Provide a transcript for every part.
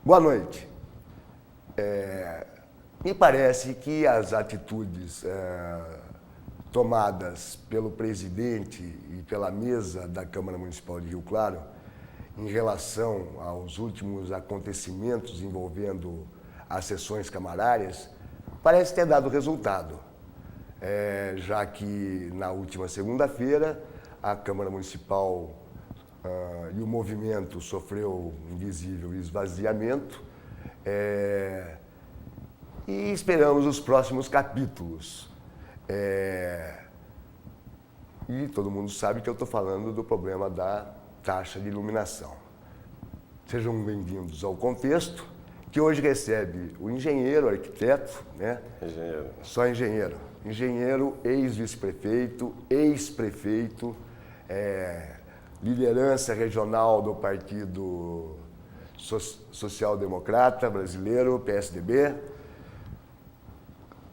Boa noite. Me parece que as atitudes tomadas pelo presidente e pela mesa da Câmara Municipal de Rio Claro em relação aos últimos acontecimentos envolvendo as sessões camarárias parece ter dado resultado, já que na última segunda-feira a Câmara Municipal e o movimento sofreu um visível esvaziamento e esperamos os próximos capítulos. E todo mundo sabe que eu estou falando do problema da taxa de iluminação. Sejam bem-vindos ao Contexto, que hoje recebe o engenheiro, arquiteto, né? Engenheiro. Só engenheiro. Engenheiro, ex-vice-prefeito, ex-prefeito, liderança regional do Partido Social-Democrata Brasileiro, PSDB,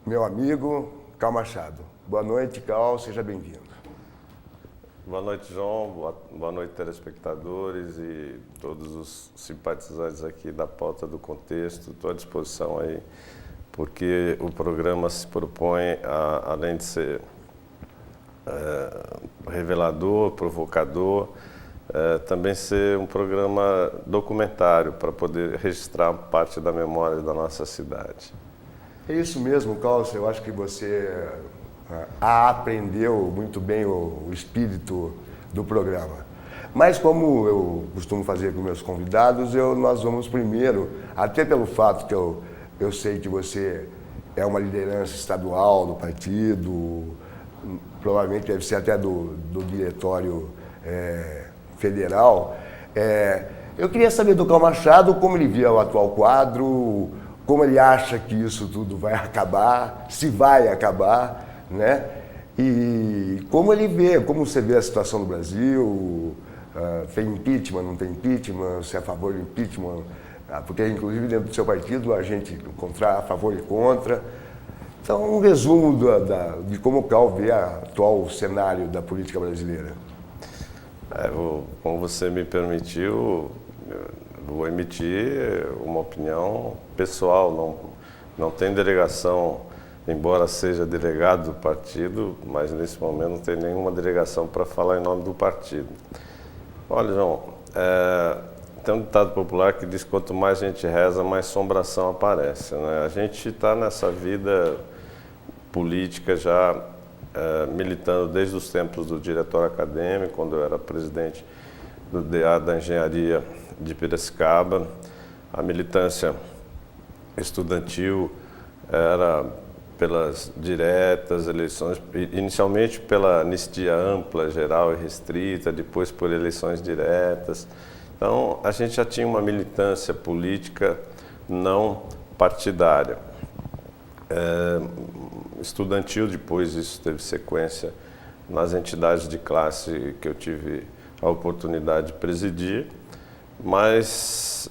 meu amigo Cal Machado. Boa noite, Cal, seja bem-vindo. Boa noite, João. Boa noite, telespectadores e todos os simpatizantes aqui da pauta do Contexto. Estou à disposição aí, porque o programa se propõe, além de ser revelador, provocador, também ser um programa documentário para poder registrar parte da memória da nossa cidade. É isso mesmo, Cal. Eu acho que você aprendeu muito bem o espírito do programa. Mas como eu costumo fazer com meus convidados, nós vamos primeiro, até pelo fato que eu sei que você é uma liderança estadual do partido, provavelmente deve ser até do diretório federal. Eu queria saber do Cal Machado como ele via o atual quadro, como ele acha que isso tudo vai acabar, se vai acabar, né? E como ele vê, como você vê a situação do Brasil, tem impeachment, não tem impeachment, se é a favor do impeachment, porque inclusive dentro do seu partido a gente a favor e contra. Então, um resumo de como o Cal vê o atual cenário da política brasileira. Como você me permitiu, vou emitir uma opinião pessoal, não tem delegação, embora seja delegado do partido, mas nesse momento não tem nenhuma delegação para falar em nome do partido. Olha, João, tem um ditado popular que diz que quanto mais a gente reza, mais assombração aparece, né? A gente está nessa vida política já militando desde os tempos do diretório acadêmico, quando eu era presidente do DA da Engenharia de Piracicaba. A militância estudantil era pelas diretas eleições, inicialmente pela anistia ampla, geral e restrita, depois por eleições diretas. Então, a gente já tinha uma militância política não partidária. Estudantil, depois isso teve sequência nas entidades de classe que eu tive a oportunidade de presidir, mas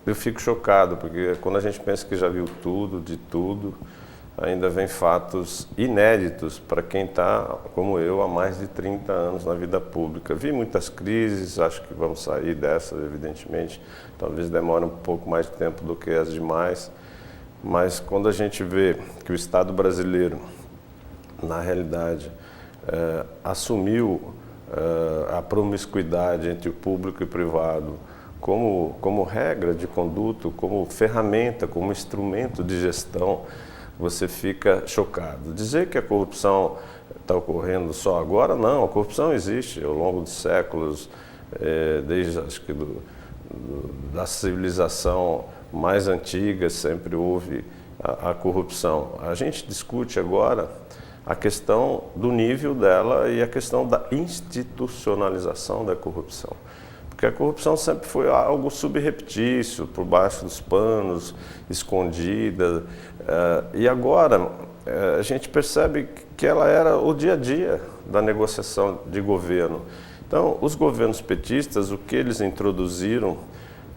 eu fico chocado, porque quando a gente pensa que já viu tudo, de tudo, ainda vem fatos inéditos para quem está, como eu, há mais de 30 anos na vida pública. Vi muitas crises, acho que vamos sair dessas, evidentemente, talvez demore um pouco mais de tempo do que as demais, mas quando a gente vê que o Estado brasileiro, na realidade, assumiu a promiscuidade entre o público e o privado como regra de conduta, como ferramenta, como instrumento de gestão, você fica chocado. Dizer que a corrupção está ocorrendo só agora, não, a corrupção existe ao longo de séculos, desde acho que da civilização mais antiga sempre houve a corrupção. A gente discute agora a questão do nível dela e a questão da institucionalização da corrupção. Porque a corrupção sempre foi algo subreptício, por baixo dos panos, escondida. E agora a gente percebe que ela era o dia a dia da negociação de governo. Então, os governos petistas, o que eles introduziram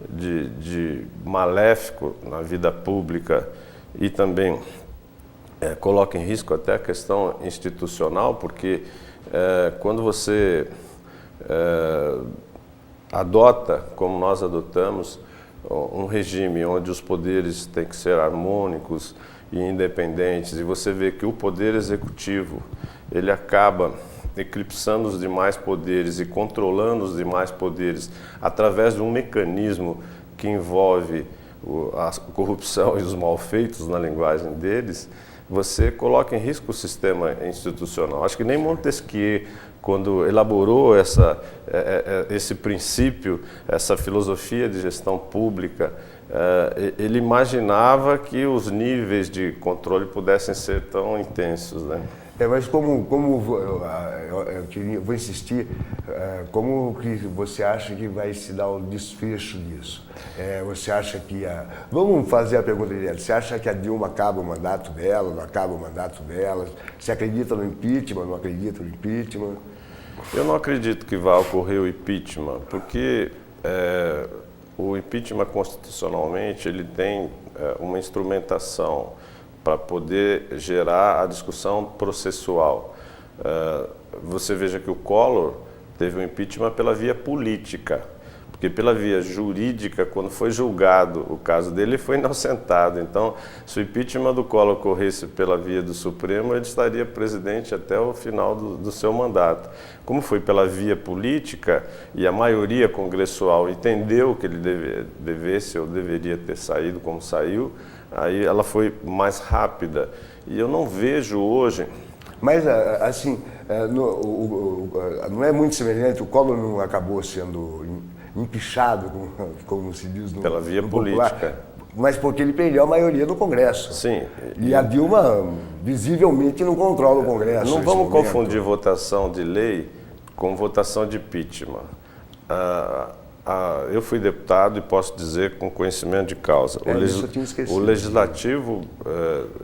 de maléfico na vida pública e também coloca em risco até a questão institucional, porque quando você adota, como nós adotamos, um regime onde os poderes têm que ser harmônicos e independentes, e você vê que o poder executivo ele acaba eclipsando os demais poderes e controlando os demais poderes através de um mecanismo que envolve a corrupção e os malfeitos na linguagem deles, você coloca em risco o sistema institucional. Acho que nem Montesquieu, quando elaborou esse princípio, essa filosofia de gestão pública, ele imaginava que os níveis de controle pudessem ser tão intensos, né? Mas eu vou insistir, como que você acha que vai se dar o desfecho disso? Você acha que vamos fazer a pergunta direta, você acha que a Dilma acaba o mandato dela, não acaba o mandato dela? Você acredita no impeachment, não acredita no impeachment? Eu não acredito que vá ocorrer o impeachment, porque o impeachment constitucionalmente ele tem uma instrumentação para poder gerar a discussão processual. Você veja que o Collor teve um impeachment pela via política, porque pela via jurídica, quando foi julgado o caso dele, ele foi inocentado. Então, se o impeachment do Collor ocorresse pela via do Supremo, ele estaria presidente até o final do seu mandato. Como foi pela via política, e a maioria congressual entendeu que ele devesse ou deveria ter saído como saiu, aí ela foi mais rápida. E eu não vejo hoje... Mas, assim, não é muito semelhante, o Collor não acabou sendo empichado, como se diz no pela via popular, política. mas porque ele perdeu a maioria do Congresso. Sim. E a Dilma, visivelmente, não controla o Congresso. Não vamos confundir votação de lei com votação de impeachment. Eu fui deputado e posso dizer com conhecimento de causa. Isso eu tinha esquecido. O legislativo,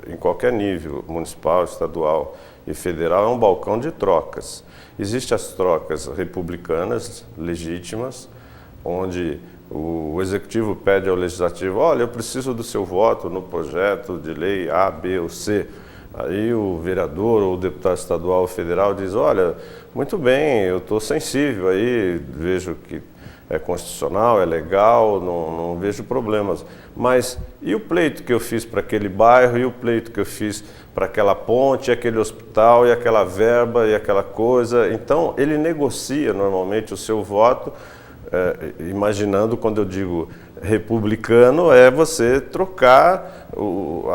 em qualquer nível, municipal, estadual e federal, é um balcão de trocas. Existem as trocas republicanas, legítimas, onde o executivo pede ao legislativo: olha, eu preciso do seu voto no projeto de lei A, B ou C. Aí o vereador ou o deputado estadual ou federal diz: olha, muito bem, eu estou sensível aí, vejo que é constitucional, é legal, não vejo problemas. Mas e o pleito que eu fiz para aquele bairro, e o pleito que eu fiz para aquela ponte, aquele hospital, e aquela verba, e aquela coisa? Então, ele negocia normalmente o seu voto, imaginando, quando eu digo republicano, é você trocar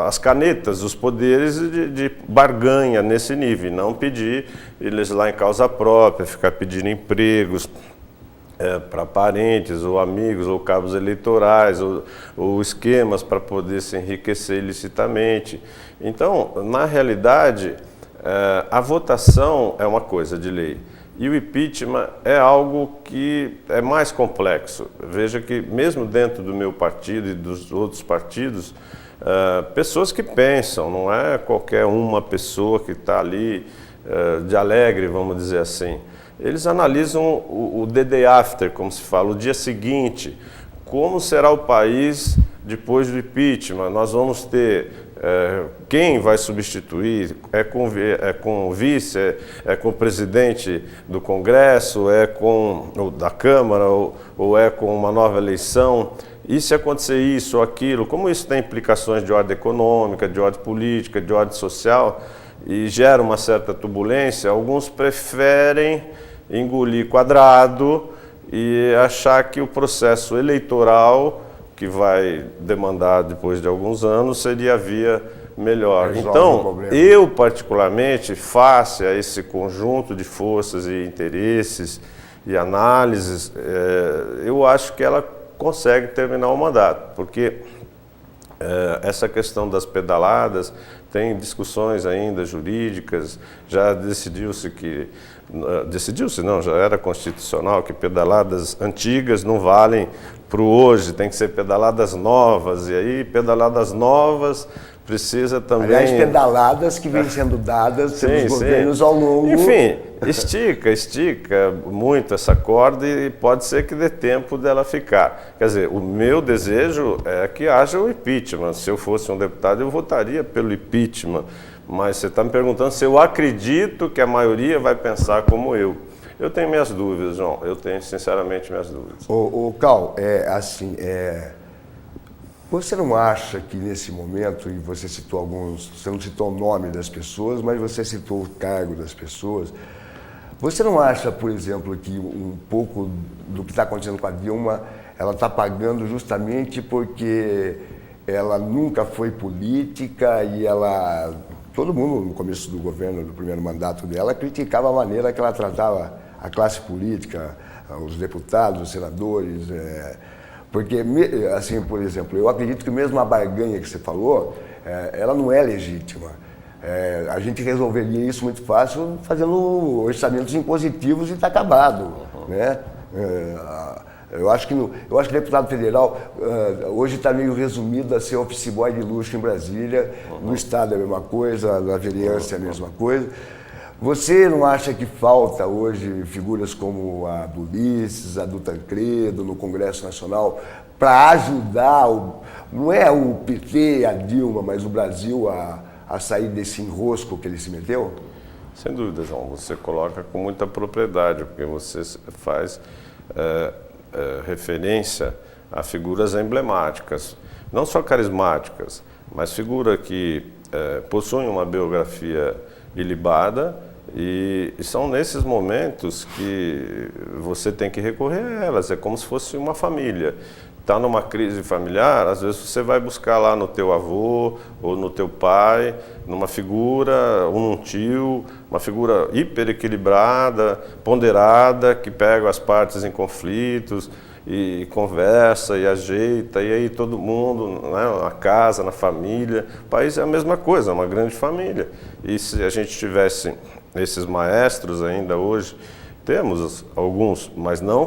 as canetas, os poderes de barganha nesse nível, não pedir e legislar em causa própria, ficar pedindo empregos para parentes, ou amigos, ou cabos eleitorais, ou esquemas para poder se enriquecer ilicitamente. Então, na realidade, a votação é uma coisa de lei, e o impeachment é algo que é mais complexo. Veja que, mesmo dentro do meu partido e dos outros partidos, pessoas que pensam, não é qualquer uma pessoa que está ali de alegre, vamos dizer assim. Eles analisam o the day after, como se fala, o dia seguinte. Como será o país depois do impeachment? Nós vamos ter quem vai substituir? É com o vice? É com o presidente do Congresso? É com ou da Câmara? Ou é com uma nova eleição? E se acontecer isso ou aquilo? Como isso tem implicações de ordem econômica, de ordem política, de ordem social? E gera uma certa turbulência. Alguns preferem engolir quadrado e achar que o processo eleitoral, que vai demandar depois de alguns anos, seria a via melhor. Então, eu particularmente, face a esse conjunto de forças e interesses e análises, eu acho que ela consegue terminar o mandato, porque essa questão das pedaladas tem discussões ainda jurídicas. Já decidiu-se não, já era constitucional que pedaladas antigas não valem para o hoje, tem que ser pedaladas novas, e aí pedaladas novas precisa também... Aliás, pedaladas que vêm sendo dadas pelos governos ao longo... Enfim, estica muito essa corda e pode ser que dê tempo dela ficar. Quer dizer, o meu desejo é que haja o impeachment. Se eu fosse um deputado, eu votaria pelo impeachment. Mas você está me perguntando se eu acredito que a maioria vai pensar como eu. Eu tenho minhas dúvidas, João. Eu tenho, sinceramente, minhas dúvidas. Cal, Você não acha que nesse momento, e você citou alguns, você não citou o nome das pessoas, mas você citou o cargo das pessoas, você não acha, por exemplo, que um pouco do que está acontecendo com a Dilma, ela está pagando justamente porque ela nunca foi política e ela... Todo mundo, no começo do governo, do primeiro mandato dela, criticava a maneira que ela tratava a classe política, os deputados, os senadores... Porque, assim, por exemplo, eu acredito que mesmo a barganha que você falou, ela não é legítima. A gente resolveria isso muito fácil fazendo orçamentos impositivos e está acabado, né? Eu acho que o deputado federal hoje está meio resumido a ser office boy de luxo em Brasília, no estado é a mesma coisa, na vereança é a mesma coisa. Você não acha que falta hoje figuras como a do Ulisses, a do Tancredo no Congresso Nacional para ajudar, não é o PT, a Dilma, mas o Brasil a sair desse enrosco que ele se meteu? Sem dúvida, João. Você coloca com muita propriedade, porque você faz referência a figuras emblemáticas, não só carismáticas, mas figuras que possuem uma biografia ilibada. E são nesses momentos que você tem que recorrer a elas, é como se fosse uma família. Está numa crise familiar, às vezes você vai buscar lá no teu avô ou no teu pai, numa figura, ou num tio, uma figura hiper equilibrada, ponderada, que pega as partes em conflitos e conversa e ajeita, e aí todo mundo, né, na casa, na família. O país é a mesma coisa, é uma grande família. E se a gente tivesse esses maestros ainda hoje, temos alguns, mas não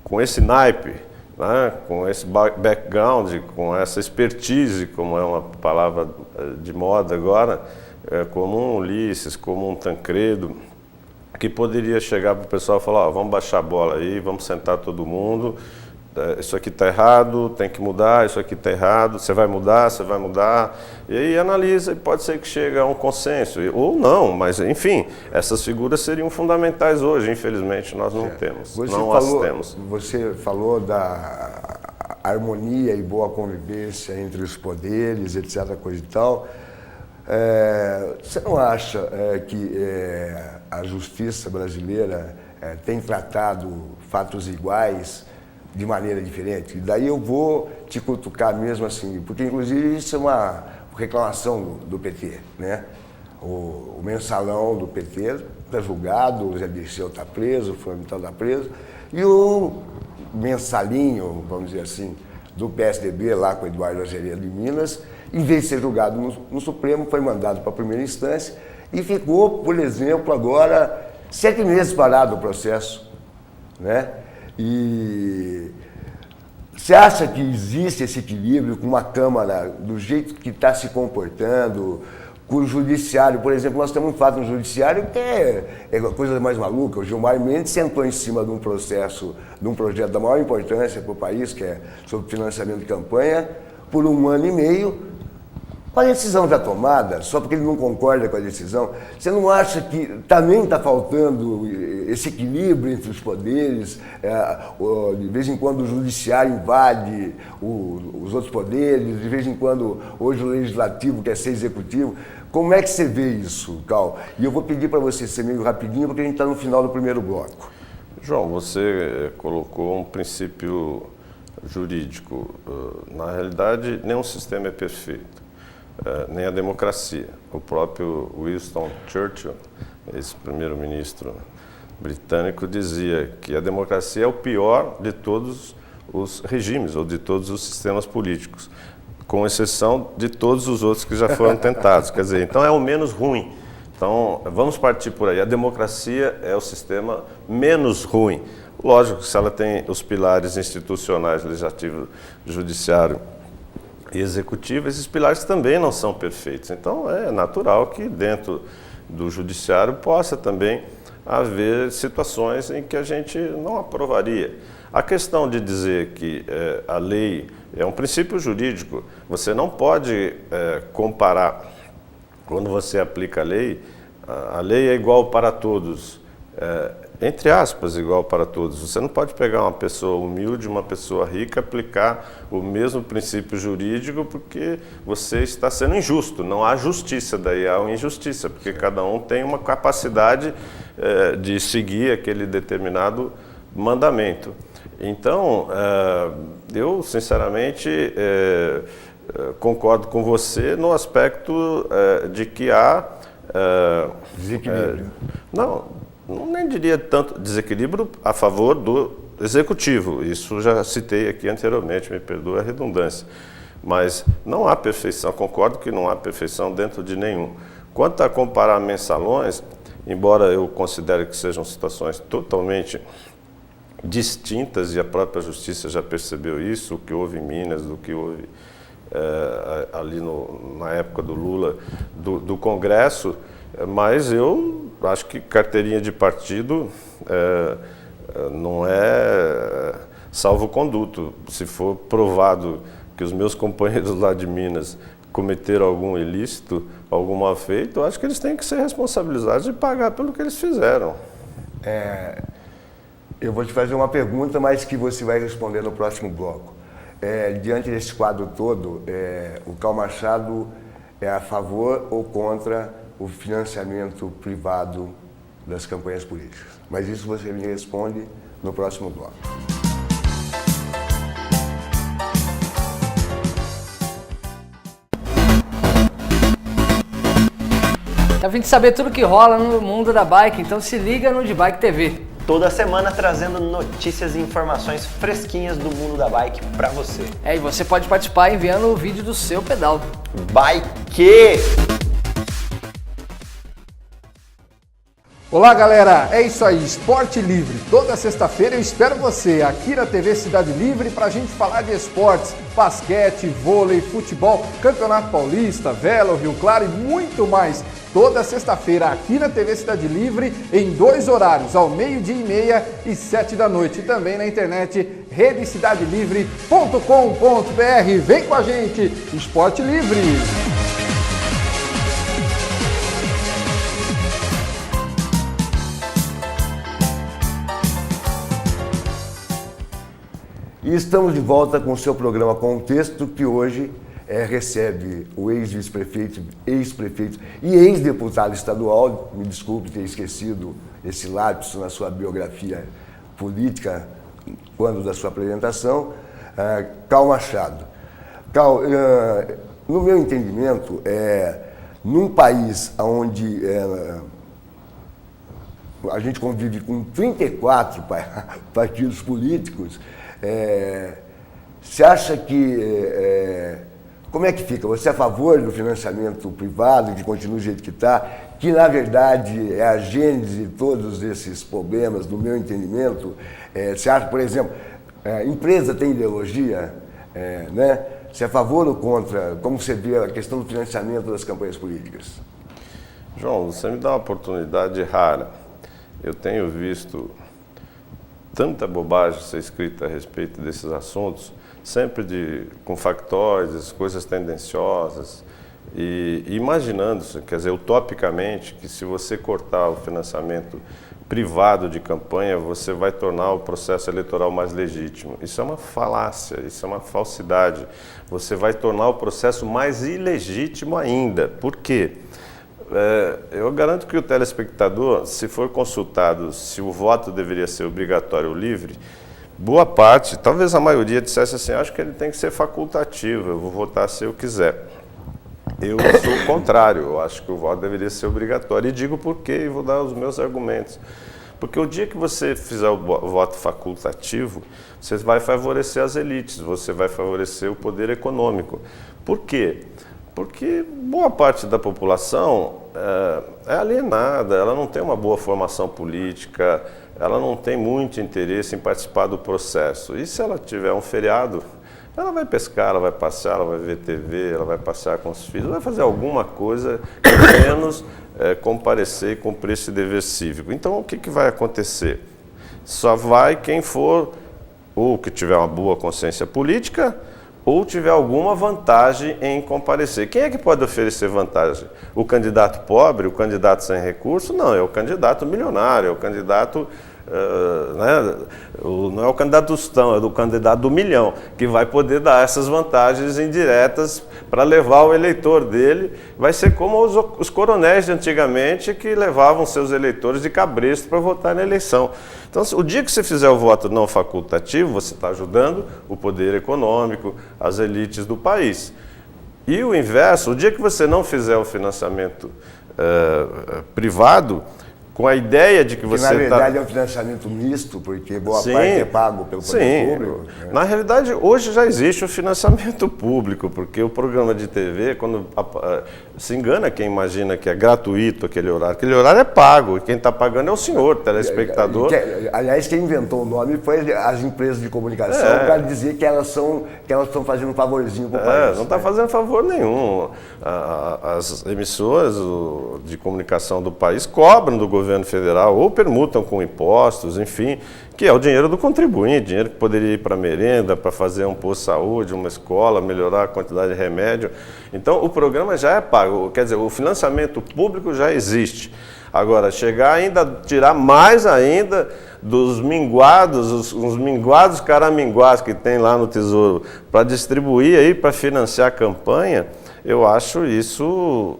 com esse naipe, né, com esse background, com essa expertise, como é uma palavra de moda agora, como um Ulisses, como um Tancredo, que poderia chegar para o pessoal e falar, vamos baixar a bola aí, vamos sentar todo mundo, isso aqui está errado, tem que mudar, isso aqui está errado, você vai mudar, e aí analisa e pode ser que chegue a um consenso, ou não, mas enfim, essas figuras seriam fundamentais hoje, infelizmente nós não temos, as temos. Você falou da harmonia e boa convivência entre os poderes, etc., coisa e tal. Você não acha que a justiça brasileira tem tratado fatos iguais de maneira diferente? E daí eu vou te cutucar mesmo assim, porque inclusive isso é uma reclamação do PT, né? O mensalão do PT está julgado, o Zé Dirceu está preso, o Fulano está preso, e o mensalinho, vamos dizer assim, do PSDB lá com o Eduardo Azeredo de Minas, em vez de ser julgado no Supremo, foi mandado para a primeira instância e ficou, por exemplo, agora 7 meses parado o processo, né? E você acha que existe esse equilíbrio com uma Câmara do jeito que está se comportando, com o Judiciário? Por exemplo, nós temos um fato no Judiciário que é a coisa mais maluca. O Gilmar Mendes sentou em cima de um processo, de um projeto da maior importância para o país, que é sobre financiamento de campanha, por 1 ano e meio, com a decisão já tomada, só porque ele não concorda com a decisão. Você não acha que também está faltando esse equilíbrio entre os poderes? De vez em quando o judiciário invade os outros poderes, de vez em quando hoje o legislativo quer ser executivo. Como é que você vê isso, Cal? E eu vou pedir para você ser meio rapidinho, porque a gente está no final do primeiro bloco. João, você colocou um princípio jurídico. Na realidade, nenhum sistema é perfeito. Nem a democracia. O próprio Winston Churchill, esse primeiro-ministro britânico, dizia que a democracia é o pior de todos os regimes ou de todos os sistemas políticos, com exceção de todos os outros que já foram tentados. Quer dizer, então é o menos ruim. Então, vamos partir por aí. A democracia é o sistema menos ruim. Lógico que se ela tem os pilares institucionais, legislativo, judiciário e executivo, esses pilares também não são perfeitos. Então, é natural que dentro do judiciário possa também haver situações em que a gente não aprovaria. A questão de dizer que a lei é um princípio jurídico, você não pode quando você aplica a lei é igual para todos. entre aspas, igual para todos. Você não pode pegar uma pessoa humilde, uma pessoa rica, aplicar o mesmo princípio jurídico, porque você está sendo injusto. Não há justiça, daí há uma injustiça, porque cada um tem uma capacidade de seguir aquele determinado mandamento. Então, eu, sinceramente, concordo com você no aspecto de que há... desequilíbrio. Não nem diria tanto desequilíbrio a favor do executivo. Isso já citei aqui anteriormente, me perdoe a redundância. Mas não há perfeição, concordo que não há perfeição dentro de nenhum. Quanto a comparar mensalões, embora eu considere que sejam situações totalmente distintas, e a própria justiça já percebeu isso, o que houve em Minas, do que houve ali na época do Lula, do Congresso, mas eu acho que carteirinha de partido não é salvo-conduto. Se for provado que os meus companheiros lá de Minas cometeram algum ilícito, algum mal feito, eu acho que eles têm que ser responsabilizados e pagar pelo que eles fizeram. Eu vou te fazer uma pergunta, mas que você vai responder no próximo bloco. Diante desse quadro todo, o Karl Machado é a favor ou contra o financiamento privado das campanhas políticas? Mas isso você me responde no próximo bloco. Tá a fim de saber tudo que rola no mundo da bike, então se liga no De Bike TV. Toda semana trazendo notícias e informações fresquinhas do mundo da bike pra você. E você pode participar enviando o vídeo do seu pedal. Bike! Olá galera, é isso aí, Esporte Livre. Toda sexta-feira eu espero você aqui na TV Cidade Livre pra gente falar de esportes, basquete, vôlei, futebol, Campeonato Paulista, vela, Rio Claro e muito mais. Toda sexta-feira aqui na TV Cidade Livre em 2 horários, ao 12:30 e 7 da noite. E também na internet redecidadelibre.com.br. Vem com a gente, Esporte Livre! E estamos de volta com o seu programa Contexto, que hoje recebe o ex-vice-prefeito, ex-prefeito e ex-deputado estadual, me desculpe ter esquecido esse lapso na sua biografia política, quando da sua apresentação, Karl Machado. Karl, no meu entendimento, num país onde a gente convive com 34 partidos políticos, você acha que... como é que fica? Você é a favor do financiamento privado, que continue do jeito que está, que na verdade é a gênese de todos esses problemas, no meu entendimento? Você acha, por exemplo, empresa tem ideologia, né? Você é a favor ou contra? Como você vê a questão do financiamento das campanhas políticas? João, você me dá uma oportunidade rara. Eu tenho visto tanta bobagem ser escrita a respeito desses assuntos, sempre com factóides, coisas tendenciosas, e imaginando-se, quer dizer, utopicamente, que se você cortar o financiamento privado de campanha, você vai tornar o processo eleitoral mais legítimo. Isso é uma falácia, isso é uma falsidade. Você vai tornar o processo mais ilegítimo ainda. Por quê? Eu garanto que o telespectador, se for consultado se o voto deveria ser obrigatório ou livre, boa parte, talvez a maioria dissesse assim, acho que ele tem que ser facultativo, eu vou votar se eu quiser. Eu sou o contrário, eu acho que o voto deveria ser obrigatório. E digo por quê e vou dar os meus argumentos. Porque o dia que você fizer o voto facultativo, você vai favorecer as elites, você vai favorecer o poder econômico. Por quê? Porque boa parte da população é alienada, ela não tem uma boa formação política, ela não tem muito interesse em participar do processo. E se ela tiver um feriado, ela vai pescar, ela vai passear, ela vai ver TV, ela vai passear com os filhos, vai fazer alguma coisa que menos comparecer e cumprir esse dever cívico. Então, o que vai acontecer? Só vai quem for, ou que tiver uma boa consciência política, ou tiver alguma vantagem em comparecer. Quem é que pode oferecer vantagem? O candidato pobre, o candidato sem recurso? Não, é o candidato milionário, é o candidato... não é o candidato tostão, é o candidato do milhão, que vai poder dar essas vantagens indiretas para levar o eleitor dele. Vai ser como os coronéis de antigamente, que levavam seus eleitores de cabresto para votar na eleição. Então, o dia que você fizer o voto não facultativo, você está ajudando o poder econômico, as elites do país. E o inverso, o dia que você não fizer o financiamento privado, com a ideia de que você na verdade é um financiamento misto, porque boa parte é pago pelo poder público. Né? Na realidade, hoje já existe o financiamento público, porque o programa de TV, quando se engana quem imagina que é gratuito aquele horário é pago, e quem está pagando é o senhor, telespectador. Aliás, quem inventou o nome foi as empresas de comunicação, para dizer que elas estão fazendo um favorzinho para o país. Não está fazendo favor nenhum. As emissoras de comunicação do país cobram do governo federal ou permutam com impostos, enfim, que é o dinheiro do contribuinte, dinheiro que poderia ir para merenda, para fazer um posto de saúde, uma escola, melhorar a quantidade de remédio. Então, o programa já é pago, quer dizer, o financiamento público já existe. Agora, chegar ainda, tirar mais ainda dos minguados, os minguados caraminguás que tem lá no Tesouro, para distribuir aí, para financiar a campanha, eu acho isso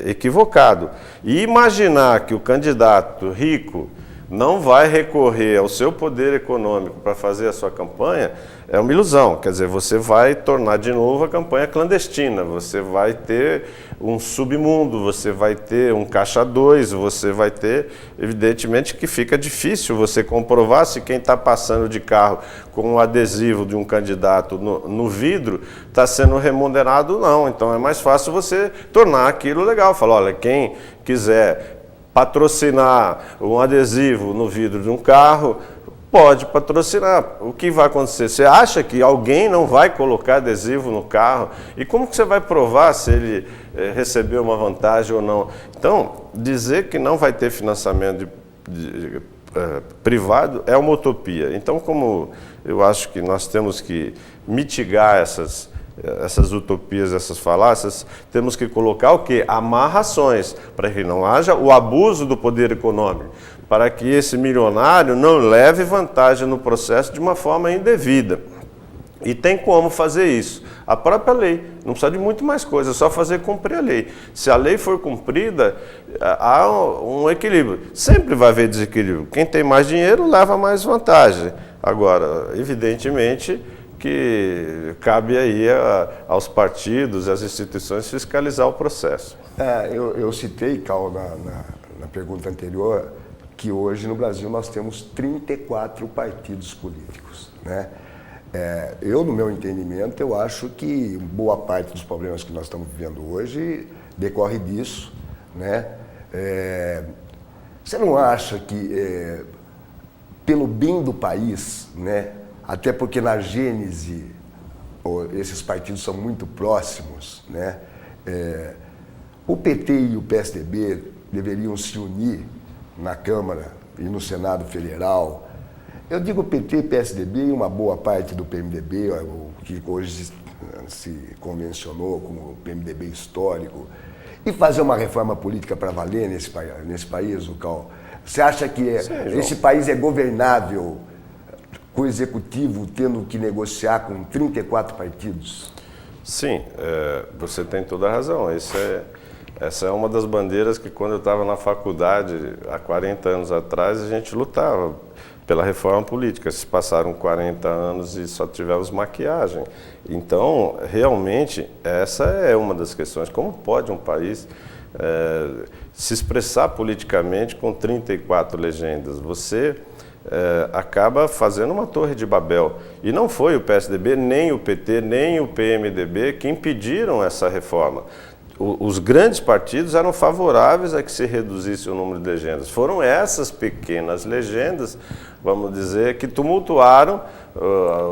equivocado. E imaginar que o candidato rico não vai recorrer ao seu poder econômico para fazer a sua campanha é uma ilusão. Quer dizer, você vai tornar de novo a campanha clandestina, você vai ter um submundo, você vai ter um caixa 2, você vai ter, evidentemente que fica difícil você comprovar se quem está passando de carro com um adesivo de um candidato no vidro está sendo remunerado ou não. Então é mais fácil você tornar aquilo legal, falar, olha, quem quiser patrocinar um adesivo no vidro de um carro, pode patrocinar. O que vai acontecer? Você acha que alguém não vai colocar adesivo no carro? E como que você vai provar se ele recebeu uma vantagem ou não? Então, dizer que não vai ter financiamento privado é uma utopia. Então, como eu acho que nós temos que mitigar essas utopias, essas falácias, temos que colocar o quê? Amarrações, para que não haja o abuso do poder econômico, para que esse milionário não leve vantagem no processo de uma forma indevida. E tem como fazer isso. A própria lei, não precisa de muito mais coisa, é só fazer cumprir a lei. Se a lei for cumprida, há um equilíbrio. Sempre vai haver desequilíbrio. Quem tem mais dinheiro leva mais vantagem. Agora, evidentemente que cabe aí aos partidos, às instituições fiscalizar o processo. Eu citei, Cal, na pergunta anterior, que hoje no Brasil nós temos 34 partidos políticos, né? Eu, no meu entendimento, eu acho que boa parte dos problemas que nós estamos vivendo hoje decorre disso, né? Você não acha que, pelo bem do país, né? Até porque na gênese esses partidos são muito próximos, né? O PT e o PSDB deveriam se unir na Câmara e no Senado Federal. Eu digo PT, PSDB e uma boa parte do PMDB, o que hoje se convencionou como PMDB histórico, e fazer uma reforma política para valer nesse país, Cal. Você acha que esse país é governável com o executivo tendo que negociar com 34 partidos? Sim, você tem toda a razão. Essa é uma das bandeiras que, quando eu estava na faculdade, há 40 anos atrás, a gente lutava pela reforma política. Se passaram 40 anos e só tivemos maquiagem. Então, realmente, essa é uma das questões. Como pode um país se expressar politicamente com 34 legendas? Você acaba fazendo uma torre de Babel. E não foi o PSDB, nem o PT, nem o PMDB que impediram essa reforma. Os grandes partidos eram favoráveis a que se reduzisse o número de legendas. Foram essas pequenas legendas, vamos dizer, que tumultuaram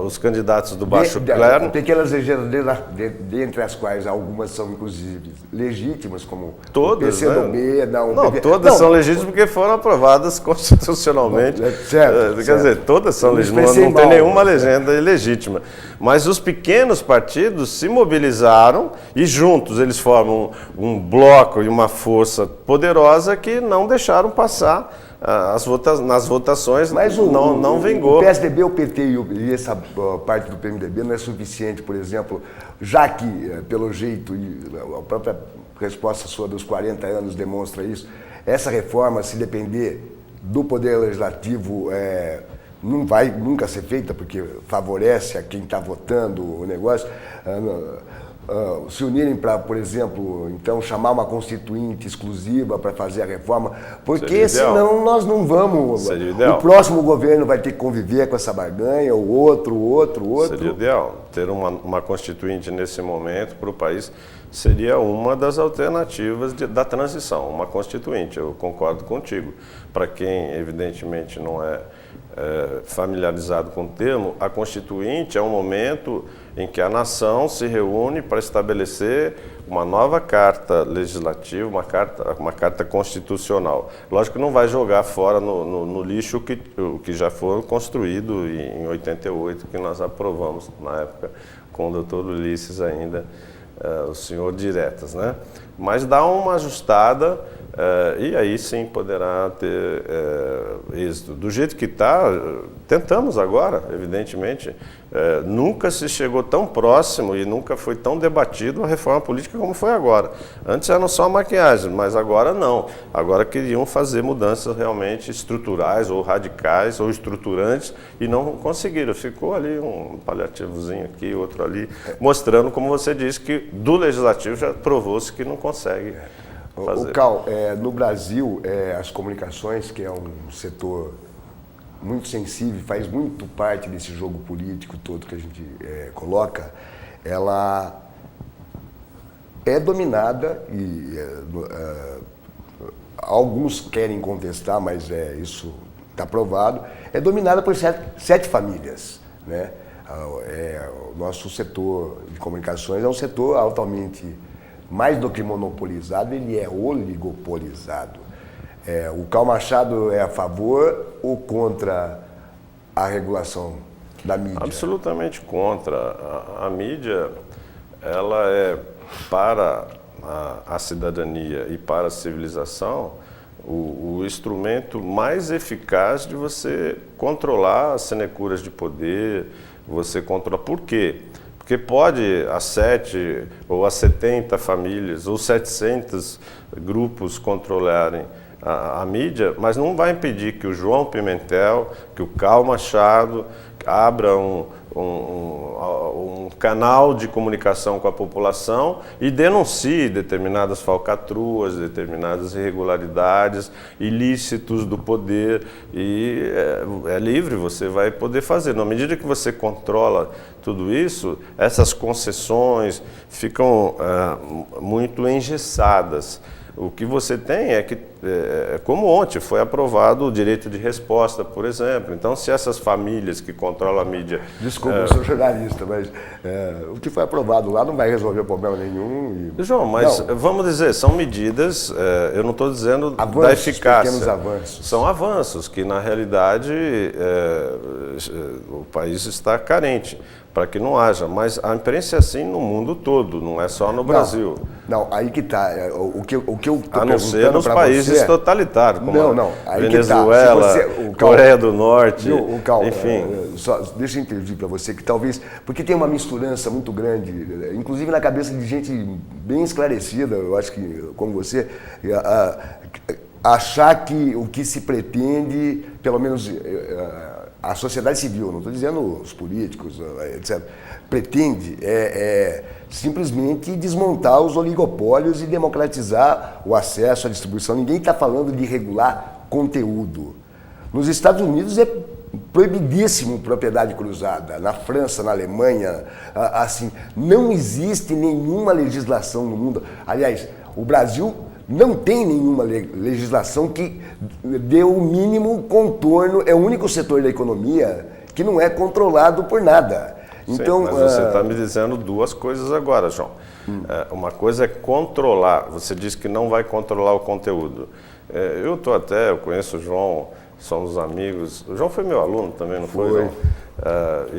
os candidatos do baixo clero. Pequenas legendas, dentre as quais algumas são, inclusive, legítimas, como todas, o PCdoB. né? Não, todas são legítimas porque foram aprovadas constitucionalmente. Certo, quer dizer, todas são legítimas, não tem nenhuma legenda ilegítima. Mas os pequenos partidos se mobilizaram e juntos eles formam um bloco e uma força poderosa que não deixaram passar nas votações. Mas não vingou. O PSDB, o PT e essa parte do PMDB não é suficiente, por exemplo, já que, pelo jeito, e a própria resposta sua dos 40 anos demonstra isso, essa reforma, se depender do Poder Legislativo, não vai nunca ser feita, porque favorece a quem está votando o negócio. Se unirem para, por exemplo, então chamar uma constituinte exclusiva para fazer a reforma, porque senão nós não vamos. Seria ideal. O próximo governo vai ter que conviver com essa barganha, o outro. Seria ideal. Ter uma constituinte nesse momento para o país seria uma das alternativas da transição, uma constituinte. Eu concordo contigo. Para quem, evidentemente, não é familiarizado com o termo, a constituinte é um momento em que a nação se reúne para estabelecer uma nova carta legislativa, uma carta constitucional. Lógico que não vai jogar fora no lixo o que já foi construído em 88, que nós aprovamos na época com o doutor Ulisses ainda, o senhor Diretas, né? Mas dá uma ajustada e aí sim poderá ter êxito. Do jeito que está, tentamos agora, evidentemente. Nunca se chegou tão próximo e nunca foi tão debatido a reforma política como foi agora. Antes eram só maquiagem, mas agora não. Agora queriam fazer mudanças realmente estruturais ou radicais ou estruturantes e não conseguiram. Ficou ali um paliativozinho aqui, outro ali, mostrando, como você disse, que do Legislativo já provou-se que não consegue fazer. Cal, no Brasil, as comunicações, que é um setor muito sensível, faz muito parte desse jogo político todo que a gente coloca, ela é dominada e alguns querem contestar, mas isso está provado, é dominada por sete famílias, né? O nosso setor de comunicações é um setor altamente, mais do que monopolizado, ele é oligopolizado. O Cal Machado é a favor ou contra a regulação da mídia? Absolutamente contra. A mídia, ela é para a cidadania e para a civilização o instrumento mais eficaz de você controlar as sinecuras de poder, você controla. Por quê? Porque pode as 7 ou as 70 famílias ou 700 grupos controlarem a mídia, mas não vai impedir que o João Pimentel, que o Cal Machado abra um canal de comunicação com a população e denuncie determinadas falcatruas, determinadas irregularidades, ilícitos do poder, e é livre, você vai poder fazer. Na medida que você controla tudo isso, essas concessões ficam muito engessadas. O que você tem é que, como ontem, foi aprovado o direito de resposta, por exemplo. Então, se essas famílias que controlam a mídia... Desculpa, eu sou jornalista, mas o que foi aprovado lá não vai resolver problema nenhum. João, mas vamos dizer, são medidas, eu não estou dizendo avanços, da eficácia. Pequenos avanços. São avanços que, na realidade, o país está carente para que não haja. Mas a imprensa é assim no mundo todo, não é só no Brasil. Não, aí que está. O que eu estou a não ser nos países totalitários, como aí Venezuela, Coreia do Norte, enfim. Deixa eu intervir para você, que talvez... Porque tem uma misturança muito grande, inclusive na cabeça de gente bem esclarecida, eu acho que, como você, achar que o que se pretende, pelo menos a sociedade civil, não estou dizendo os políticos, etc., pretende simplesmente desmontar os oligopólios e democratizar o acesso à distribuição. Ninguém está falando de regular conteúdo. Nos Estados Unidos é proibidíssimo propriedade cruzada. Na França, na Alemanha, assim, não existe nenhuma legislação no mundo. Aliás, o Brasil não tem nenhuma legislação que dê o mínimo contorno. É o único setor da economia que não é controlado por nada. Então, sim, mas você está me dizendo duas coisas agora, João. Uma coisa é controlar. Você disse que não vai controlar o conteúdo. Eu conheço o João, somos amigos. O João foi meu aluno também, não foi, João?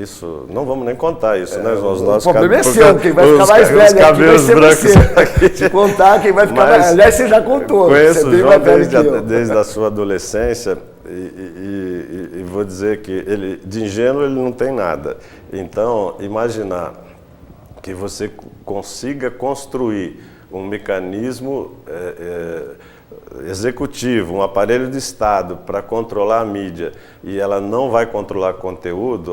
Isso, não vamos nem contar isso, né, João? O problema é seu, quem vai ficar mais velho aqui vai ser você. Se contar, quem vai ficar mais... Aliás, você já contou. Conheço você o João desde a sua adolescência e vou dizer que ele, de ingênuo ele não tem nada. Então, imaginar que você consiga construir um mecanismo executivo, um aparelho de Estado para controlar a mídia e ela não vai controlar conteúdo,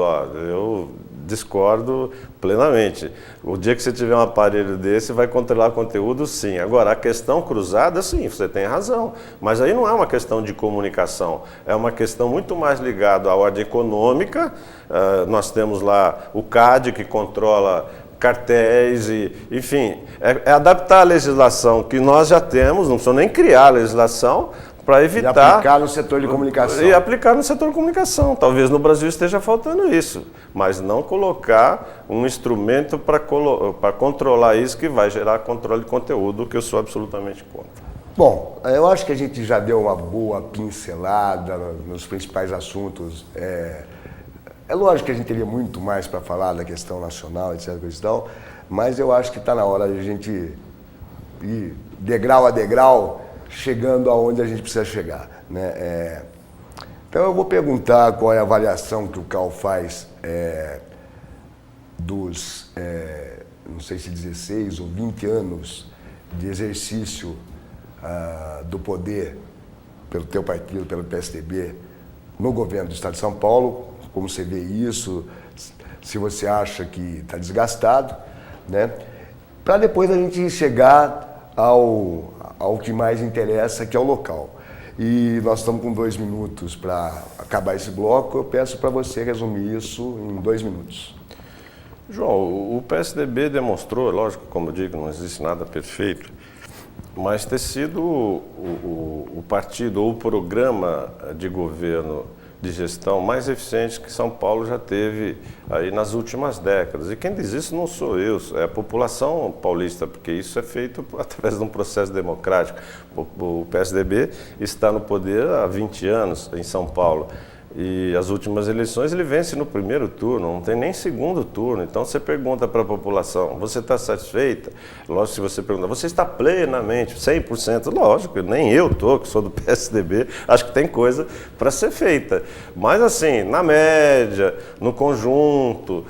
eu discordo plenamente. O dia que você tiver um aparelho desse, vai controlar conteúdo, sim. Agora, a questão cruzada, sim, você tem razão. Mas aí não é uma questão de comunicação, é uma questão muito mais ligada à ordem econômica. Nós temos lá o CAD, que controla cartéis, enfim, é adaptar a legislação que nós já temos, não precisa nem criar a legislação, para evitar... E aplicar no setor de comunicação. E aplicar no setor de comunicação. Talvez no Brasil esteja faltando isso, mas não colocar um instrumento para controlar isso que vai gerar controle de conteúdo, que eu sou absolutamente contra. Bom, eu acho que a gente já deu uma boa pincelada nos principais assuntos. É lógico que a gente teria muito mais para falar da questão nacional, etc. Mas eu acho que está na hora de a gente ir degrau a degrau, chegando aonde a gente precisa chegar, né? Então eu vou perguntar qual é a avaliação que o Cal faz dos, não sei se 16 ou 20 anos de exercício do poder pelo teu partido, pelo PSDB, no governo do Estado de São Paulo. Como você vê isso, se você acha que está desgastado, né? Para depois a gente chegar ao que mais interessa, que é o local. E nós estamos com 2 minutos para acabar esse bloco. Eu peço para você resumir isso em 2 minutos. João, o PSDB demonstrou, lógico, como eu digo, não existe nada perfeito, mas ter sido o partido ou o programa de governo de gestão mais eficiente que São Paulo já teve aí nas últimas décadas. E quem diz isso não sou eu, é a população paulista, porque isso é feito através de um processo democrático. O PSDB está no poder há 20 anos em São Paulo. E as últimas eleições ele vence no primeiro turno, não tem nem segundo turno. Então você pergunta para a população, você está satisfeita? Lógico, se você pergunta, você está plenamente, 100%? Lógico, nem eu estou, que sou do PSDB, acho que tem coisa para ser feita. Mas assim, na média, no conjunto,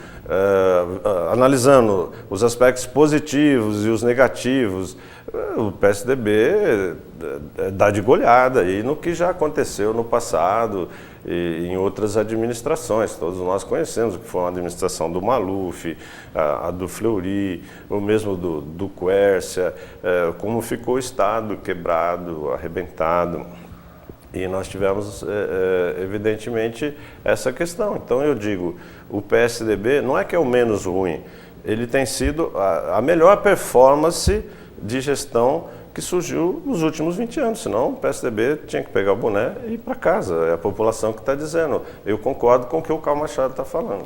analisando os aspectos positivos e os negativos, o PSDB dá de goleada aí no que já aconteceu no passado e em outras administrações. Todos nós conhecemos o que foi uma administração do Maluf, a do Fleury, o mesmo do Quércia, como ficou o Estado quebrado, arrebentado. E nós tivemos, evidentemente, essa questão. Então eu digo, o PSDB não é que é o menos ruim, ele tem sido a melhor performance de gestão que surgiu nos últimos 20 anos, senão o PSDB tinha que pegar o boné e ir para casa. É a população que está dizendo. Eu concordo com o que o Cal Machado está falando.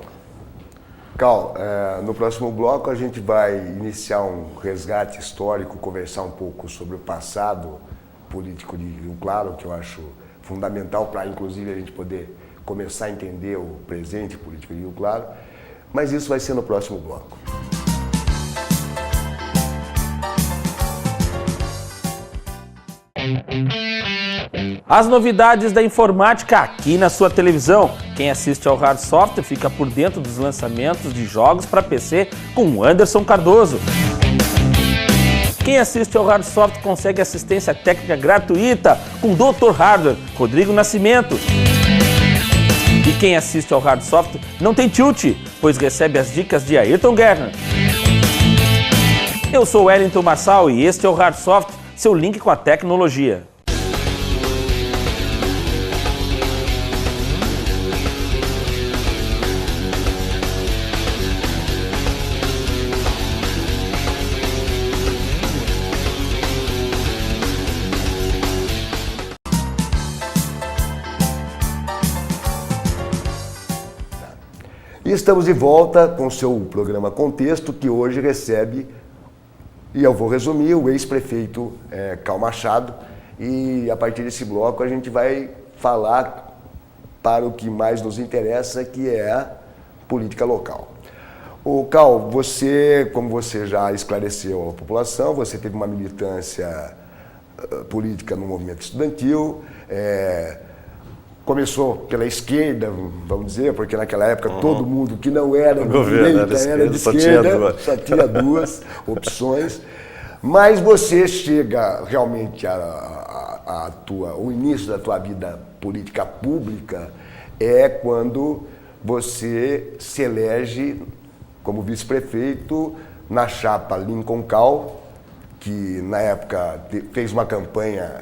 Cal, no próximo bloco a gente vai iniciar um resgate histórico, conversar um pouco sobre o passado político de Rio Claro, que eu acho fundamental para, inclusive, a gente poder começar a entender o presente político de Rio Claro. Mas isso vai ser no próximo bloco. As novidades da informática aqui na sua televisão. Quem assiste ao Hard Software fica por dentro dos lançamentos de jogos para PC com o Anderson Cardoso. Quem assiste ao Hard Software consegue assistência técnica gratuita com o Dr. Hardware, Rodrigo Nascimento. E quem assiste ao Hard Software não tem tilt, pois recebe as dicas de Ayrton Guerra. Eu sou Wellington Marçal e este é o Hard Software, seu link com a tecnologia. E estamos de volta com o seu programa Contexto, que hoje recebe, e eu vou resumir, o ex-prefeito Cal Machado. E a partir desse bloco a gente vai falar para o que mais nos interessa, que é a política local. O Cal, você, como você já esclareceu à população, você teve uma militância política no movimento estudantil, começou pela esquerda, vamos dizer, porque naquela época todo mundo que não era de direita era de esquerda, só tinha duas opções. Mas você chega realmente o início da tua vida política pública é quando você se elege como vice-prefeito na chapa Lincoln Cal, que na época fez uma campanha,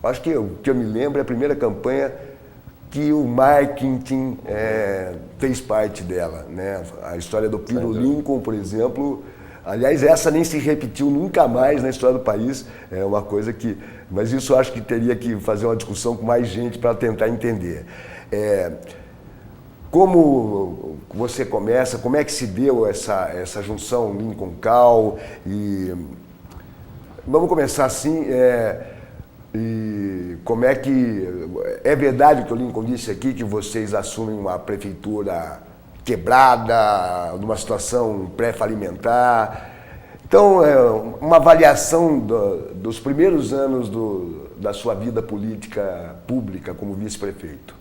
acho que o que eu me lembro é a primeira campanha que o marketing fez parte dela, né? A história do Piro Lincoln, por exemplo, aliás, essa nem se repetiu nunca mais na história do país, é uma coisa que... Mas isso eu acho que teria que fazer uma discussão com mais gente para tentar entender. Como você começa, como é que se deu essa junção Lincoln-Cal? E vamos começar assim, e como é que... É verdade que o Lincoln disse aqui que vocês assumem uma prefeitura quebrada, numa situação pré-falimentar. Então, uma avaliação dos primeiros anos da sua vida política pública como vice-prefeito.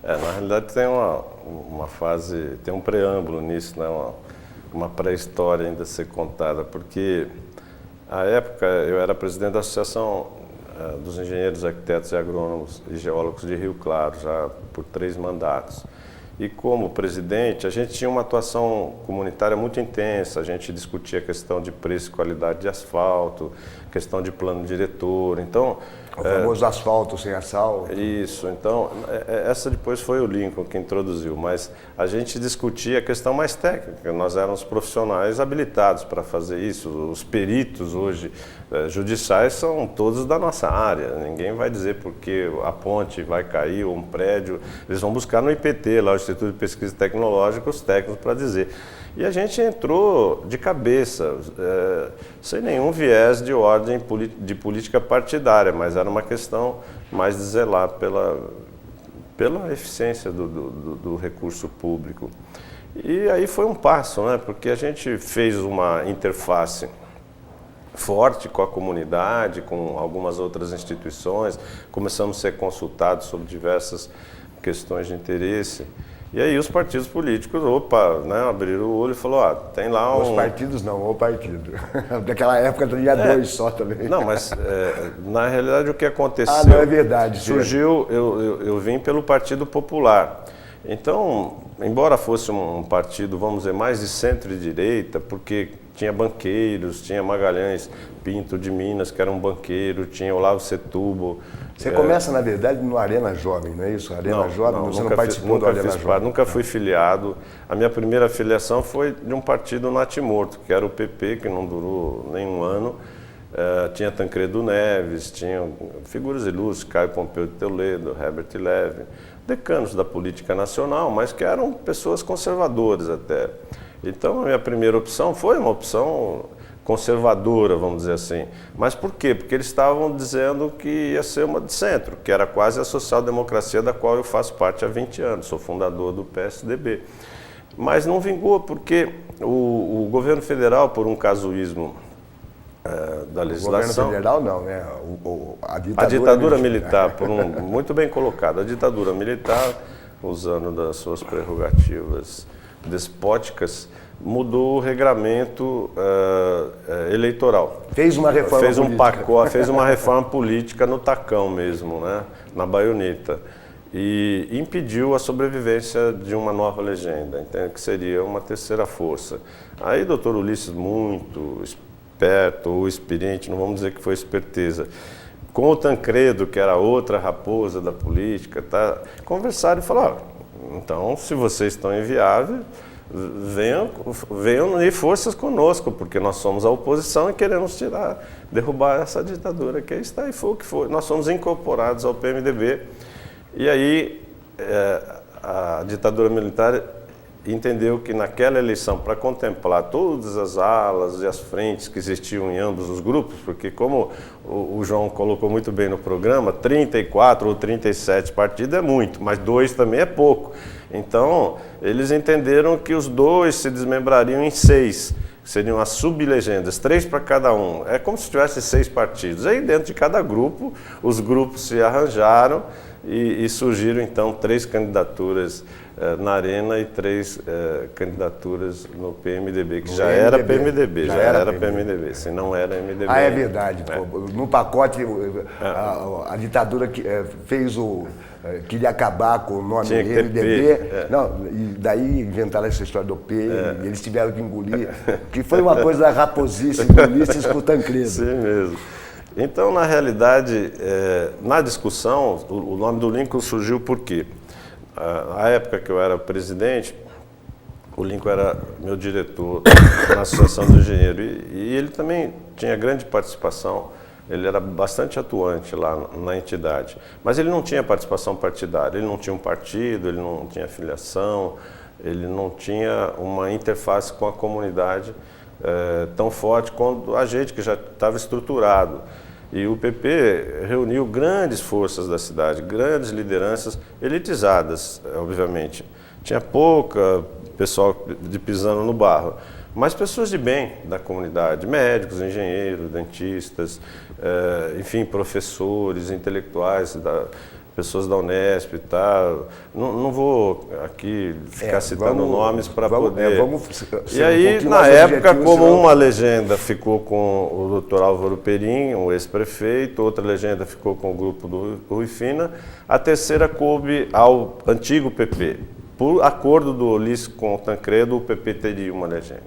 Na realidade tem uma fase, tem um preâmbulo nisso, né? Uma pré-história ainda a ser contada, porque à época eu era presidente da Associação dos Engenheiros, Arquitetos e Agrônomos e Geólogos de Rio Claro, já por 3 mandatos. E como presidente, a gente tinha uma atuação comunitária muito intensa, a gente discutia a questão de preço e qualidade de asfalto, questão de plano diretor, então... O famoso asfalto sem asfalto. Isso, então, essa depois foi o Lincoln que introduziu, mas a gente discutia a questão mais técnica, nós éramos profissionais habilitados para fazer isso, os peritos hoje judiciais são todos da nossa área, ninguém vai dizer porque a ponte vai cair ou um prédio, eles vão buscar no IPT, lá o Instituto de Pesquisa Tecnológica, os técnicos para dizer. E a gente entrou de cabeça, sem nenhum viés de ordem de política partidária, mas era uma questão mais de zelar pela eficiência do recurso público. E aí foi um passo, né? Porque a gente fez uma interface forte com a comunidade, com algumas outras instituições, começamos a ser consultados sobre diversas questões de interesse. E aí os partidos políticos, abriram o olho e falaram, tem lá Os partidos não, o partido. Daquela época tinha 2 só também. Não, mas na realidade o que aconteceu... Ah, não, é verdade. Surgiu, eu vim pelo Partido Popular. Então, embora fosse um partido, vamos dizer, mais de centro e direita, porque tinha banqueiros, tinha Magalhães Pinto de Minas, que era um banqueiro, tinha Olavo Setúbal. Você começa, na verdade, no Arena Jovem, não é isso? Arena Jovem, você não participou do Arena Jovem? Nunca fui filiado. A minha primeira filiação foi de um partido natimorto, que era o PP, que não durou nem um ano. Tinha Tancredo Neves, tinha figuras ilustres, Caio Pompeu de Toledo, Herbert Levin, decanos da política nacional, mas que eram pessoas conservadoras até. Então, a minha primeira opção foi uma opção conservadora, vamos dizer assim. Mas por quê? Porque eles estavam dizendo que ia ser uma de centro, que era quase a social-democracia da qual eu faço parte há 20 anos, sou fundador do PSDB. Mas não vingou, porque o governo federal, por um casuísmo da legislação... O governo federal não, né? A ditadura militar, muito bem colocado, a ditadura militar, usando das suas prerrogativas despóticas, mudou o regramento eleitoral. Fez uma reforma política. Fez uma reforma política no tacão mesmo, né? Na baioneta. E impediu a sobrevivência de uma nova legenda, entende? Que seria uma terceira força. Aí o doutor Ulisses, muito esperto ou experiente, não vamos dizer que foi esperteza, com o Tancredo, que era outra raposa da política, conversaram e falaram, então, se vocês estão inviáveis, venham unir forças conosco, porque nós somos a oposição e queremos derrubar essa ditadura que aí está, e foi o que foi. Nós somos incorporados ao PMDB, e aí a ditadura militar entendeu que naquela eleição, para contemplar todas as alas e as frentes que existiam em ambos os grupos, porque como o João colocou muito bem no programa, 34 ou 37 partidos é muito, mas 2 também é pouco. Então, eles entenderam que os 2 se desmembrariam em 6, seriam as sublegendas, 3 para cada um. É como se tivesse 6 partidos. Aí dentro de cada grupo, os grupos se arranjaram e surgiram então 3 candidaturas na Arena e 3 candidaturas no PMDB, que já era PMDB, já era PMDB, se não era MDB. Ah, é verdade. Pô, no pacote, a ditadura fez queria acabar com o nome MDB. Não, e daí inventaram essa história do P, e eles tiveram que engolir, que foi uma coisa da raposice, Ulisses com o Tancredo. Sim mesmo. Então, na realidade, na discussão, o nome do Lincoln surgiu por quê? Na época que eu era presidente, o Lincoln era meu diretor na Associação do Engenheiro e ele também tinha grande participação, ele era bastante atuante lá na entidade, mas ele não tinha participação partidária, ele não tinha um partido, ele não tinha filiação, ele não tinha uma interface com a comunidade tão forte quanto a gente que já estava estruturado. E o PP reuniu grandes forças da cidade, grandes lideranças elitizadas, obviamente. Tinha pouca pessoal pisando no barro, mas pessoas de bem da comunidade, médicos, engenheiros, dentistas, enfim, professores, intelectuais, pessoas da Unesp e tal. Não vou aqui ficar citando nomes para poder... E aí, na época, como uma legenda ficou com o Dr. Álvaro Perim, o ex-prefeito, outra legenda ficou com o grupo do Rui Fina, a terceira coube ao antigo PP. Por acordo do Ulisses com o Tancredo, o PP teria uma legenda.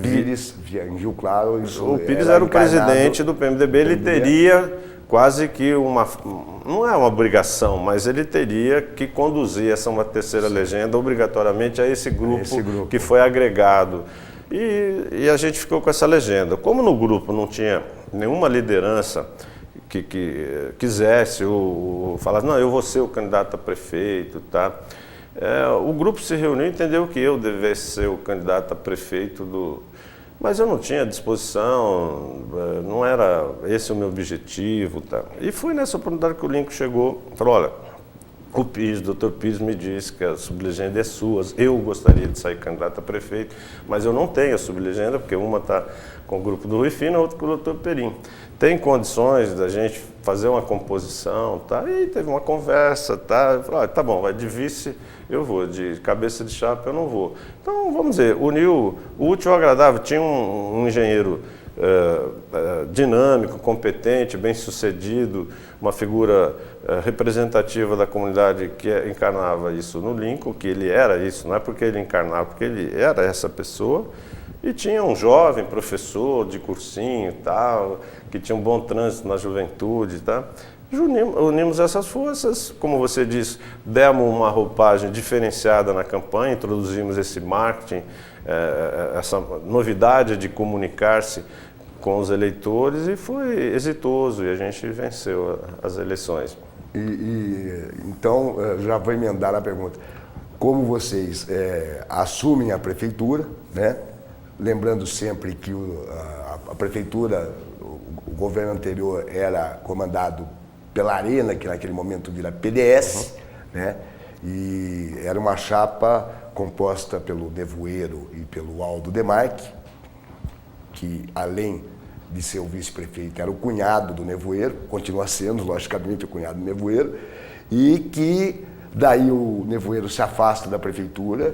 Pires, via Rio Claro... O Pires era o presidente do PMDB, ele teria... quase que não é uma obrigação, mas ele teria que conduzir uma terceira legenda obrigatoriamente a esse grupo que foi agregado. E a gente ficou com essa legenda. Como no grupo não tinha nenhuma liderança que quisesse ou falasse, não, eu vou ser o candidato a prefeito, tá? O grupo se reuniu e entendeu que eu devesse ser o candidato a prefeito Mas eu não tinha disposição, não era esse o meu objetivo. Tá? E foi nessa oportunidade que o Lincoln chegou e falou, olha, o Dr. Pires me disse que a sublegenda é sua, eu gostaria de sair candidato a prefeito, mas eu não tenho a sublegenda, porque uma está com o grupo do Rui Fina, a outra com o Dr. Perim. Tem condições da gente fazer uma composição, tá? E aí teve uma conversa, tá? Eu falei, olha, tá bom, vai de vice, eu vou, de cabeça de chapa eu não vou. Então, vamos dizer, uniu o útil ao agradável, tinha um engenheiro dinâmico, competente, bem-sucedido, uma figura representativa da comunidade que encarnava isso no Lincoln, que ele era isso, não é porque ele encarnava, porque ele era essa pessoa. E tinha um jovem professor de cursinho e tal, que tinha um bom trânsito na juventude, tá? Unimos essas forças, como você disse, demos uma roupagem diferenciada na campanha, introduzimos esse marketing, essa novidade de comunicar-se com os eleitores e foi exitoso e a gente venceu as eleições. Então, já vou emendar a pergunta. Como vocês assumem a prefeitura, né? Lembrando sempre que a prefeitura, o governo anterior era comandado pela Arena, que naquele momento vira PDS, né? E era uma chapa composta pelo Nevoeiro e pelo Aldo Demarque, que além de ser o vice-prefeito era o cunhado do Nevoeiro, continua sendo, logicamente, o cunhado do Nevoeiro, e que daí o Nevoeiro se afasta da prefeitura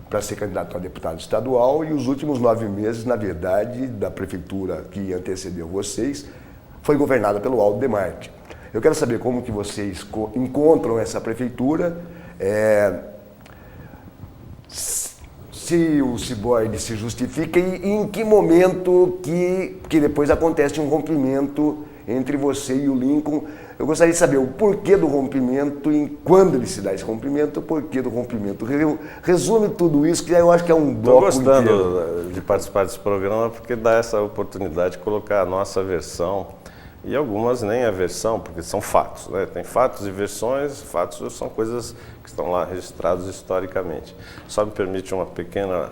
para ser candidato a deputado estadual e os últimos 9 meses, na verdade, da prefeitura que antecedeu vocês, foi governada pelo Aldo Demarque. Eu quero saber como que vocês encontram essa prefeitura, se o Cyborg se justifica e em que momento que depois acontece um rompimento entre você e o Lincoln. Eu gostaria de saber o porquê do rompimento e quando ele se dá esse rompimento, o porquê do rompimento. Resume tudo isso, que eu acho que é um bloco inteiro. Estou gostando inteiro de participar desse programa porque dá essa oportunidade de colocar a nossa versão e algumas nem é versão, porque são fatos, né? Tem fatos e versões, fatos são coisas que estão lá registrados historicamente. Só me permite uma pequena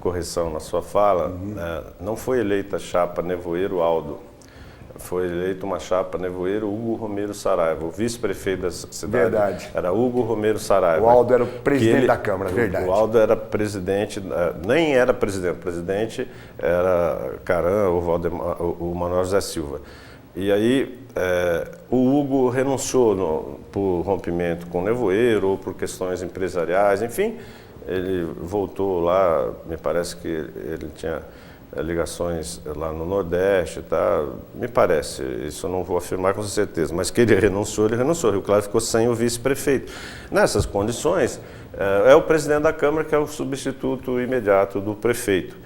correção na sua fala, não foi eleita a chapa Nevoeiro Aldo, foi eleito uma chapa Nevoeiro Hugo Romero Saraiva, o vice-prefeito da cidade. Verdade. Era Hugo Romero Saraiva. O Aldo era o presidente da Câmara, verdade. O Aldo era presidente, nem era presidente, o presidente era Caran, o Manuel José Silva. E aí o Hugo renunciou por rompimento com o Nevoeiro, ou por questões empresariais, enfim, ele voltou lá, me parece que ele tinha ligações lá no Nordeste, tá? Me parece, isso eu não vou afirmar com certeza, mas que ele renunciou, Rio Claro ficou sem o vice-prefeito. Nessas condições, é o presidente da Câmara que é o substituto imediato do prefeito.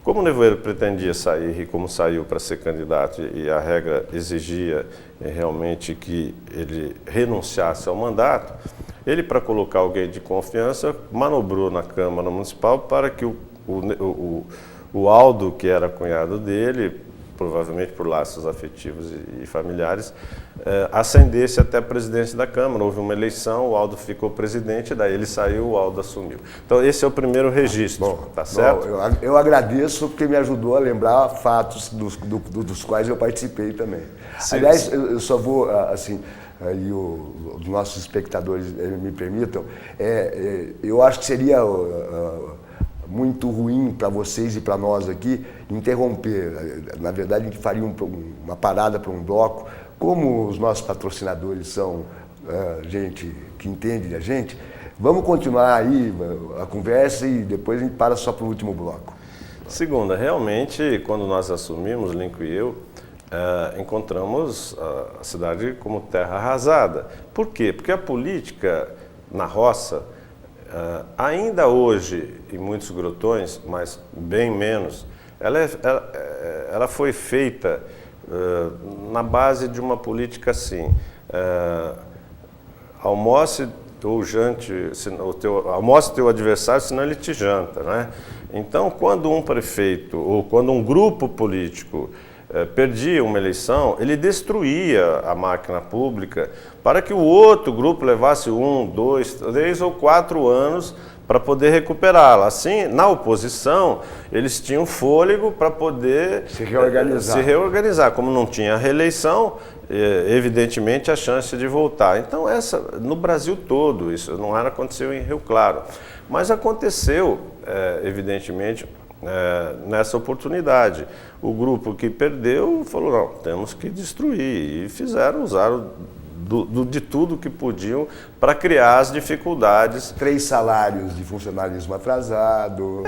Como o Nevoeiro pretendia sair e como saiu para ser candidato e a regra exigia realmente que ele renunciasse ao mandato, ele, para colocar alguém de confiança, manobrou na Câmara Municipal para que o Aldo, que era cunhado dele, provavelmente por laços afetivos e familiares, ascendesse até a presidência da Câmara. Houve uma eleição, o Aldo ficou presidente, daí ele saiu, o Aldo assumiu. Então esse é o primeiro registro, tá certo? Eu agradeço porque me ajudou a lembrar fatos dos quais eu participei também. Sim, Aliás, eu só vou, assim, e os nossos espectadores me permitam, eu acho que seria muito ruim para vocês e para nós aqui interromper. Na verdade, a gente faria uma parada para um bloco. Como os nossos patrocinadores são gente que entende da gente, vamos continuar aí a conversa e depois a gente para só para o último bloco. Segunda, realmente, quando nós assumimos, Lincoln e eu, encontramos a cidade como terra arrasada. Por quê? Porque a política na roça, ainda hoje, em muitos grotões, mas bem menos, ela foi feita na base de uma política assim, almoce ou jante, almoce teu adversário, senão ele te janta, né? Então, quando um prefeito ou quando um grupo político perdia uma eleição, ele destruía a máquina pública para que o outro grupo levasse 1, 2, 3 ou 4 anos para poder recuperá-la. Assim, na oposição, eles tinham fôlego para poder se reorganizar. Como não tinha reeleição, evidentemente a chance de voltar. Então, no Brasil todo, isso não aconteceu em Rio Claro, mas aconteceu, evidentemente, nessa oportunidade. O grupo que perdeu falou, não, temos que destruir, e usaram de tudo que podiam para criar as dificuldades. 3 salários de funcionalismo atrasado.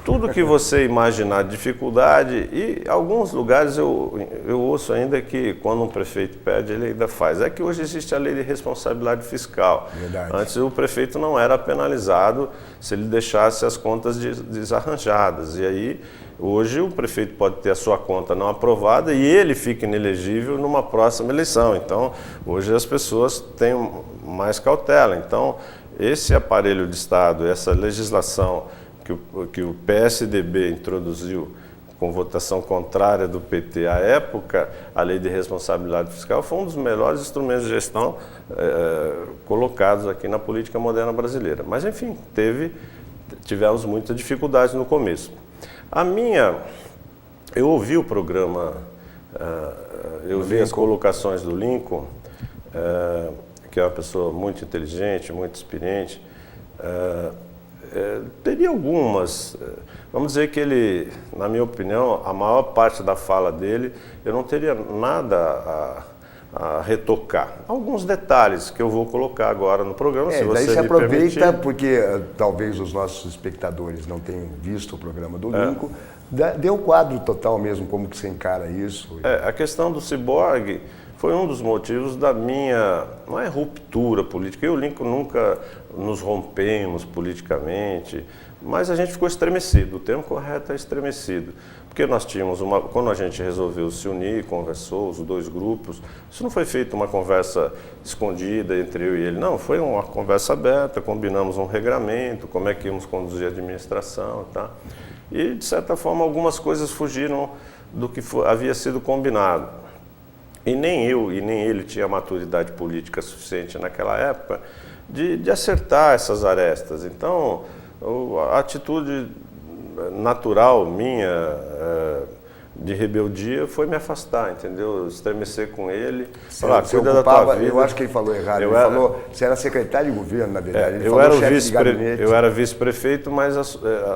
Tudo que você imaginar de dificuldade, e alguns lugares eu ouço ainda que quando um prefeito pede, ele ainda faz. É que hoje existe a lei de responsabilidade fiscal. Verdade. Antes o prefeito não era penalizado se ele deixasse as contas desarranjadas. E aí, hoje o prefeito pode ter a sua conta não aprovada e ele fica inelegível numa próxima eleição. Então, hoje as pessoas têm mais cautela. Então, esse aparelho de Estado, essa legislação que o PSDB introduziu com votação contrária do PT à época, a lei de responsabilidade fiscal, foi um dos melhores instrumentos de gestão colocados aqui na política moderna brasileira. Mas, enfim, tivemos muita dificuldade no começo. Eu ouvi o programa, eu vi as colocações do Lincoln, que é uma pessoa muito inteligente, muito experiente. Teria algumas, vamos dizer que ele, na minha opinião, a maior parte da fala dele, eu não teria nada a retocar. Alguns detalhes que eu vou colocar agora no programa, se você daí me aproveita, permitir. porque talvez os nossos espectadores não tenham visto o programa do Lincoln, dê o quadro total mesmo, como que você encara isso. A questão do ciborgue foi um dos motivos da minha, não é ruptura política, eu e o Lincoln nunca nos rompemos politicamente, mas a gente ficou estremecido, o termo correto é estremecido, porque nós tínhamos quando a gente resolveu se unir, conversou, os 2 grupos, isso não foi feito uma conversa escondida entre eu e ele, não, foi uma conversa aberta, combinamos um regramento, como é que íamos conduzir a administração, tá? E, de certa forma, algumas coisas fugiram do que havia sido combinado. E nem eu e nem ele tinha maturidade política suficiente naquela época de acertar essas arestas. Então, a atitude natural minha de rebeldia foi me afastar, entendeu? Estremecer com ele, falar, cuida da tua vida. Eu acho que ele falou errado. Ele falou, você era secretário de governo, na verdade. Ele eu, falou era chefe de gabinete. eu era vice-prefeito, mas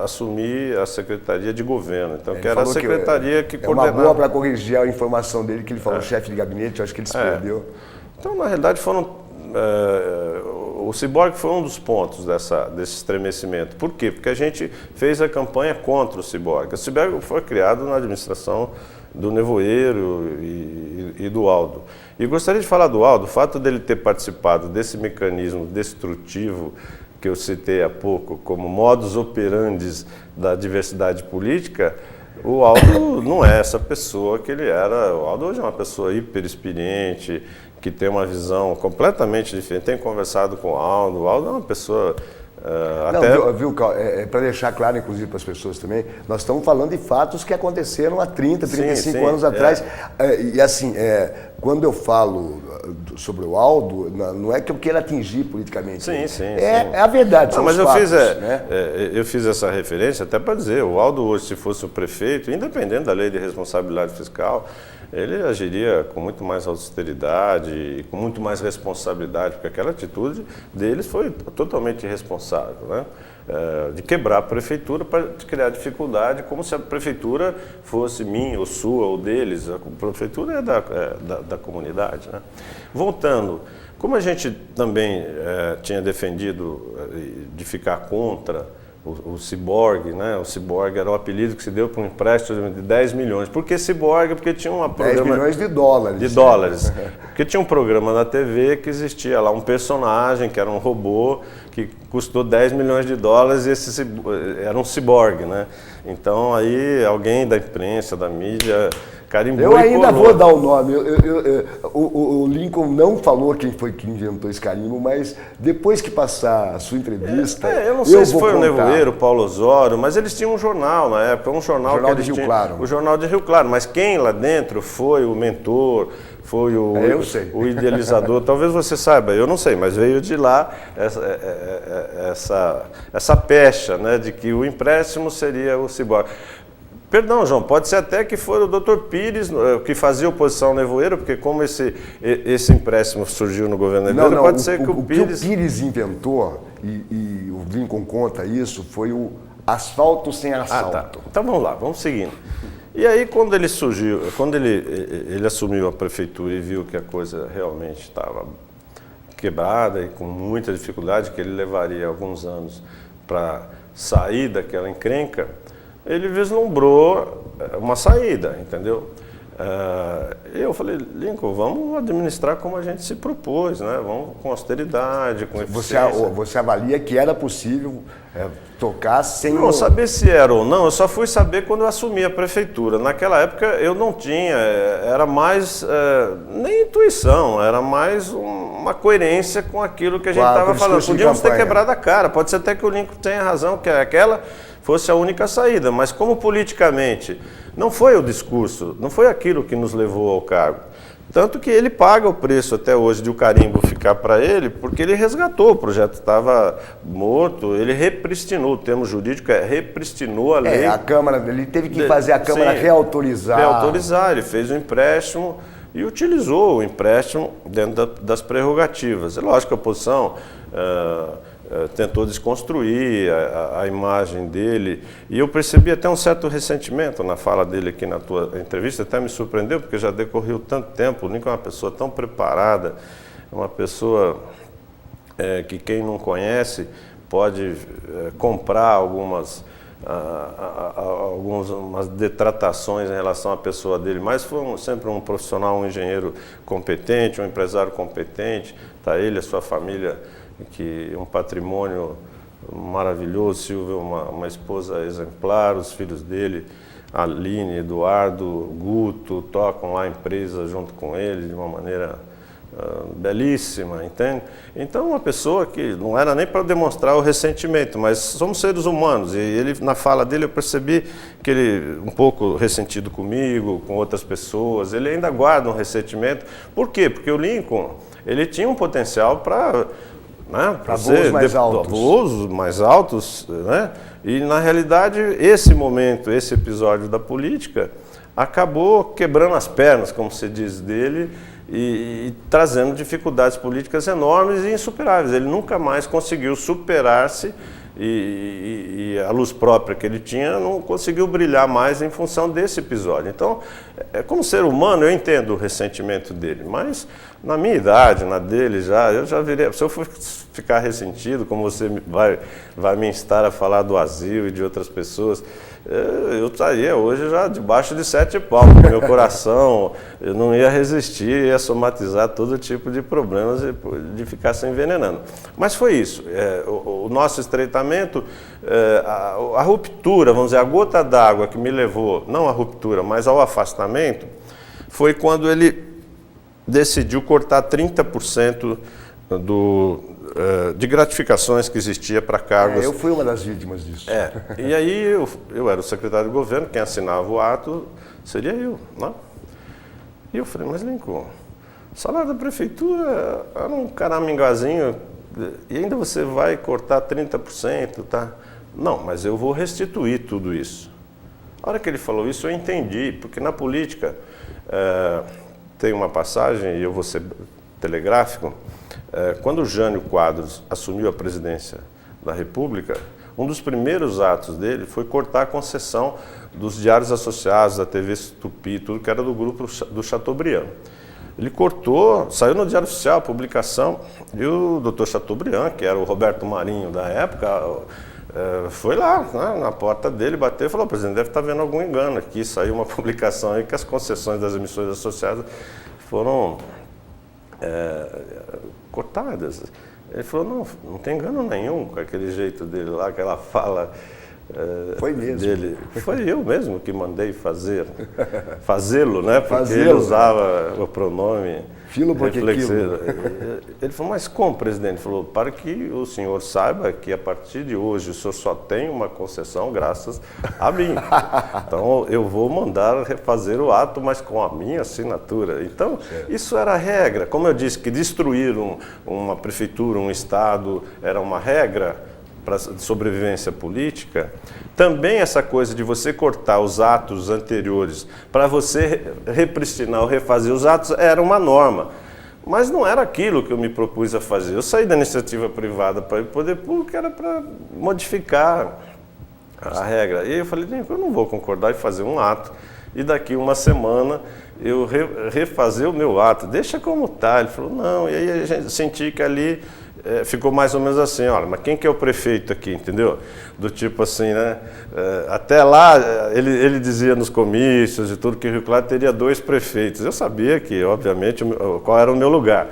assumi a secretaria de governo. Então, que era a secretaria que coordenava. É uma boa para corrigir a informação dele, que ele falou chefe de gabinete, eu acho que ele se perdeu. Então, na realidade, o Ciborgue foi um dos pontos desse estremecimento. Por quê? Porque a gente fez a campanha contra o Ciborgue. O Ciborgue foi criado na administração do Nevoeiro e do Aldo. E gostaria de falar do Aldo, o fato dele ter participado desse mecanismo destrutivo que eu citei há pouco, como modus operandi da diversidade política. O Aldo não é essa pessoa que ele era. O Aldo hoje é uma pessoa hiperexperiente, que tem uma visão completamente diferente. Tenho conversado com o Aldo é uma pessoa... Para deixar claro, inclusive, para as pessoas também, nós estamos falando de fatos que aconteceram há 30, 35 anos atrás. E assim, quando eu falo sobre o Aldo, não é que eu queira atingir politicamente. Sim. É a verdade, são mas os fatos, eu fiz essa referência até para dizer, o Aldo hoje, se fosse o prefeito, independente da lei de responsabilidade fiscal, ele agiria com muito mais austeridade e com muito mais responsabilidade, porque aquela atitude deles foi totalmente irresponsável, né? De quebrar a prefeitura para criar dificuldade, como se a prefeitura fosse minha, ou sua, ou deles. A prefeitura é da comunidade, né? Voltando, como a gente também tinha defendido de ficar contra o Ciborgue, né? O Ciborgue era o apelido que se deu para um empréstimo de 10 milhões. Por que Ciborgue? Porque tinha um programa... 10 milhões de dólares. De dólares. Porque tinha um programa na TV que existia lá um personagem, que era um robô, que custou 10 milhões de dólares e esse era um ciborgue, né? Então aí alguém da imprensa, da mídia... carimbou. Eu ainda vou dar o nome. O Lincoln não falou quem foi que inventou esse carimbo, mas depois que passar a sua entrevista. Eu não sei se foi o Nevoeiro, o Paulo Osório, mas eles tinham um jornal na época, um jornal que eles de Rio tinham, Claro. o Jornal de Rio Claro. Mas quem lá dentro foi o mentor, foi o idealizador, talvez você saiba, eu não sei, mas veio de lá essa pecha, né, de que o empréstimo seria o Ciborgue. Perdão, João, pode ser até que foi o Dr. Pires que fazia oposição ao Nevoeiro, porque como esse empréstimo surgiu no governo Nevoeiro, pode ser que o Pires... O que o Pires inventou, e o Lincoln conta isso, foi o asfalto sem assalto. Tá. Então vamos lá, vamos seguindo. E aí quando ele surgiu, quando ele assumiu a prefeitura e viu que a coisa realmente estava quebrada e com muita dificuldade, que ele levaria alguns anos para sair daquela encrenca, ele vislumbrou uma saída, entendeu? Eu falei, Lincoln, vamos administrar como a gente se propôs, né? Vamos com austeridade, com eficiência. Você avalia que era possível tocar sem... Não saber se era ou não, eu só fui saber quando eu assumi a prefeitura. Naquela época eu não tinha, era mais, nem intuição, era mais uma coerência com aquilo que a gente estava falando. Podíamos ter quebrado a cara, pode ser até que o Lincoln tenha razão, que aquela fosse a única saída, mas como politicamente não foi o discurso, não foi aquilo que nos levou ao cargo. Tanto que ele paga o preço até hoje de o carimbo ficar para ele, porque ele resgatou, o projeto estava morto, ele repristinou, o termo jurídico repristinou a lei. A Câmara, ele teve que fazer a Câmara reautorizar. Reautorizar, ele fez o empréstimo e utilizou o empréstimo dentro das prerrogativas. É lógico que a oposição tentou desconstruir a imagem dele, e eu percebi até um certo ressentimento na fala dele aqui na tua entrevista, até me surpreendeu, porque já decorreu tanto tempo. O Lincoln é uma pessoa tão preparada, uma pessoa que quem não conhece pode comprar algumas detratações em relação à pessoa dele, mas foi sempre um profissional, um engenheiro competente, um empresário competente, tá ele, a sua família, que um patrimônio maravilhoso, Silvio, uma esposa exemplar, os filhos dele, Aline, Eduardo, Guto, tocam lá a empresa junto com ele de uma maneira belíssima, entende? Então, uma pessoa que não era nem para demonstrar o ressentimento, mas somos seres humanos, e ele, na fala dele, eu percebi que ele, um pouco ressentido comigo, com outras pessoas, ele ainda guarda um ressentimento. Por quê? Porque o Lincoln, ele tinha um potencial para... Né, para voos mais altos. Voos mais altos, né? E, na realidade, esse momento, esse episódio da política, acabou quebrando as pernas, como se diz dele, e trazendo dificuldades políticas enormes e insuperáveis. Ele nunca mais conseguiu superar-se e a luz própria que ele tinha não conseguiu brilhar mais em função desse episódio. Então, como ser humano, eu entendo o ressentimento dele, mas na minha idade, na dele eu já virei... Se eu for ficar ressentido, como você vai me instar a falar do Azil e de outras pessoas, eu estaria hoje já debaixo de 7 palmos, meu coração, eu não ia resistir, ia somatizar todo tipo de problemas de ficar se envenenando. Mas foi isso, o nosso estreitamento, a ruptura, vamos dizer, a gota d'água que me levou, não à ruptura, mas ao afastamento, foi quando ele decidiu cortar 30% de gratificações que existia para cargos. Eu fui uma das vítimas disso. E aí eu era o secretário de governo, quem assinava o ato seria eu, não? E eu falei, mas Lincoln, o salário da prefeitura era um caramingazinho e ainda você vai cortar 30%, tá? Não, mas eu vou restituir tudo isso. A hora que ele falou isso eu entendi, porque na política tem uma passagem, e eu vou ser telegráfico, quando o Jânio Quadros assumiu a presidência da República, um dos primeiros atos dele foi cortar a concessão dos diários associados, da TV Tupi, tudo que era do grupo do Chateaubriand. Ele cortou, saiu no Diário Oficial, a publicação, e o doutor Chateaubriand, que era o Roberto Marinho da época, foi lá, né, na porta dele, bateu e falou, presidente, deve estar vendo algum engano aqui, saiu uma publicação aí que as concessões das emissões associadas foram cortadas. Ele falou, não tem engano nenhum com aquele jeito dele lá, aquela fala foi mesmo. Dele. Foi eu mesmo que mandei fazê-lo, né? Porque ele usava o pronome reflexivo. Ele falou, mas como, presidente? Ele falou, para que o senhor saiba que a partir de hoje o senhor só tem uma concessão graças a mim. Então eu vou mandar refazer o ato, mas com a minha assinatura. Então isso era a regra. Como eu disse que destruir uma prefeitura, um estado, era uma regra para sobrevivência política, também essa coisa de você cortar os atos anteriores para você repristinar ou refazer os atos era uma norma. Mas não era aquilo que eu me propus a fazer. Eu saí da iniciativa privada para o poder público, era para modificar a regra. E eu falei, eu não vou concordar em fazer um ato e daqui uma semana eu refazer o meu ato. Deixa como está. Ele falou, não. E aí a gente senti que ali ficou mais ou menos assim, olha, mas quem que é o prefeito aqui, entendeu? Do tipo assim, né? Até lá, ele dizia nos comícios e tudo que o Rio Claro teria 2 prefeitos. Eu sabia que, obviamente, qual era o meu lugar.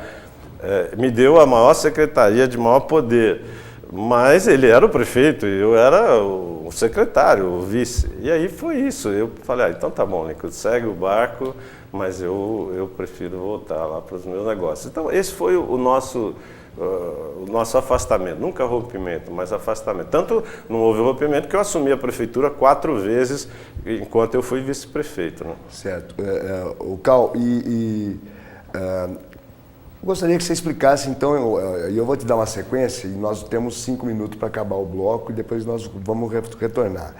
Me deu a maior secretaria de maior poder, mas ele era o prefeito e eu era o secretário, o vice. E aí foi isso. Eu falei, então tá bom, Nico, segue o barco, mas eu prefiro voltar lá para os meus negócios. Então, esse foi o nosso afastamento, nunca rompimento, mas afastamento. Tanto não houve rompimento que eu assumi a prefeitura 4 vezes enquanto eu fui vice-prefeito. Né? Certo. O Cal, gostaria que você explicasse, então, eu vou te dar uma sequência e nós temos 5 minutos para acabar o bloco e depois nós vamos retornar.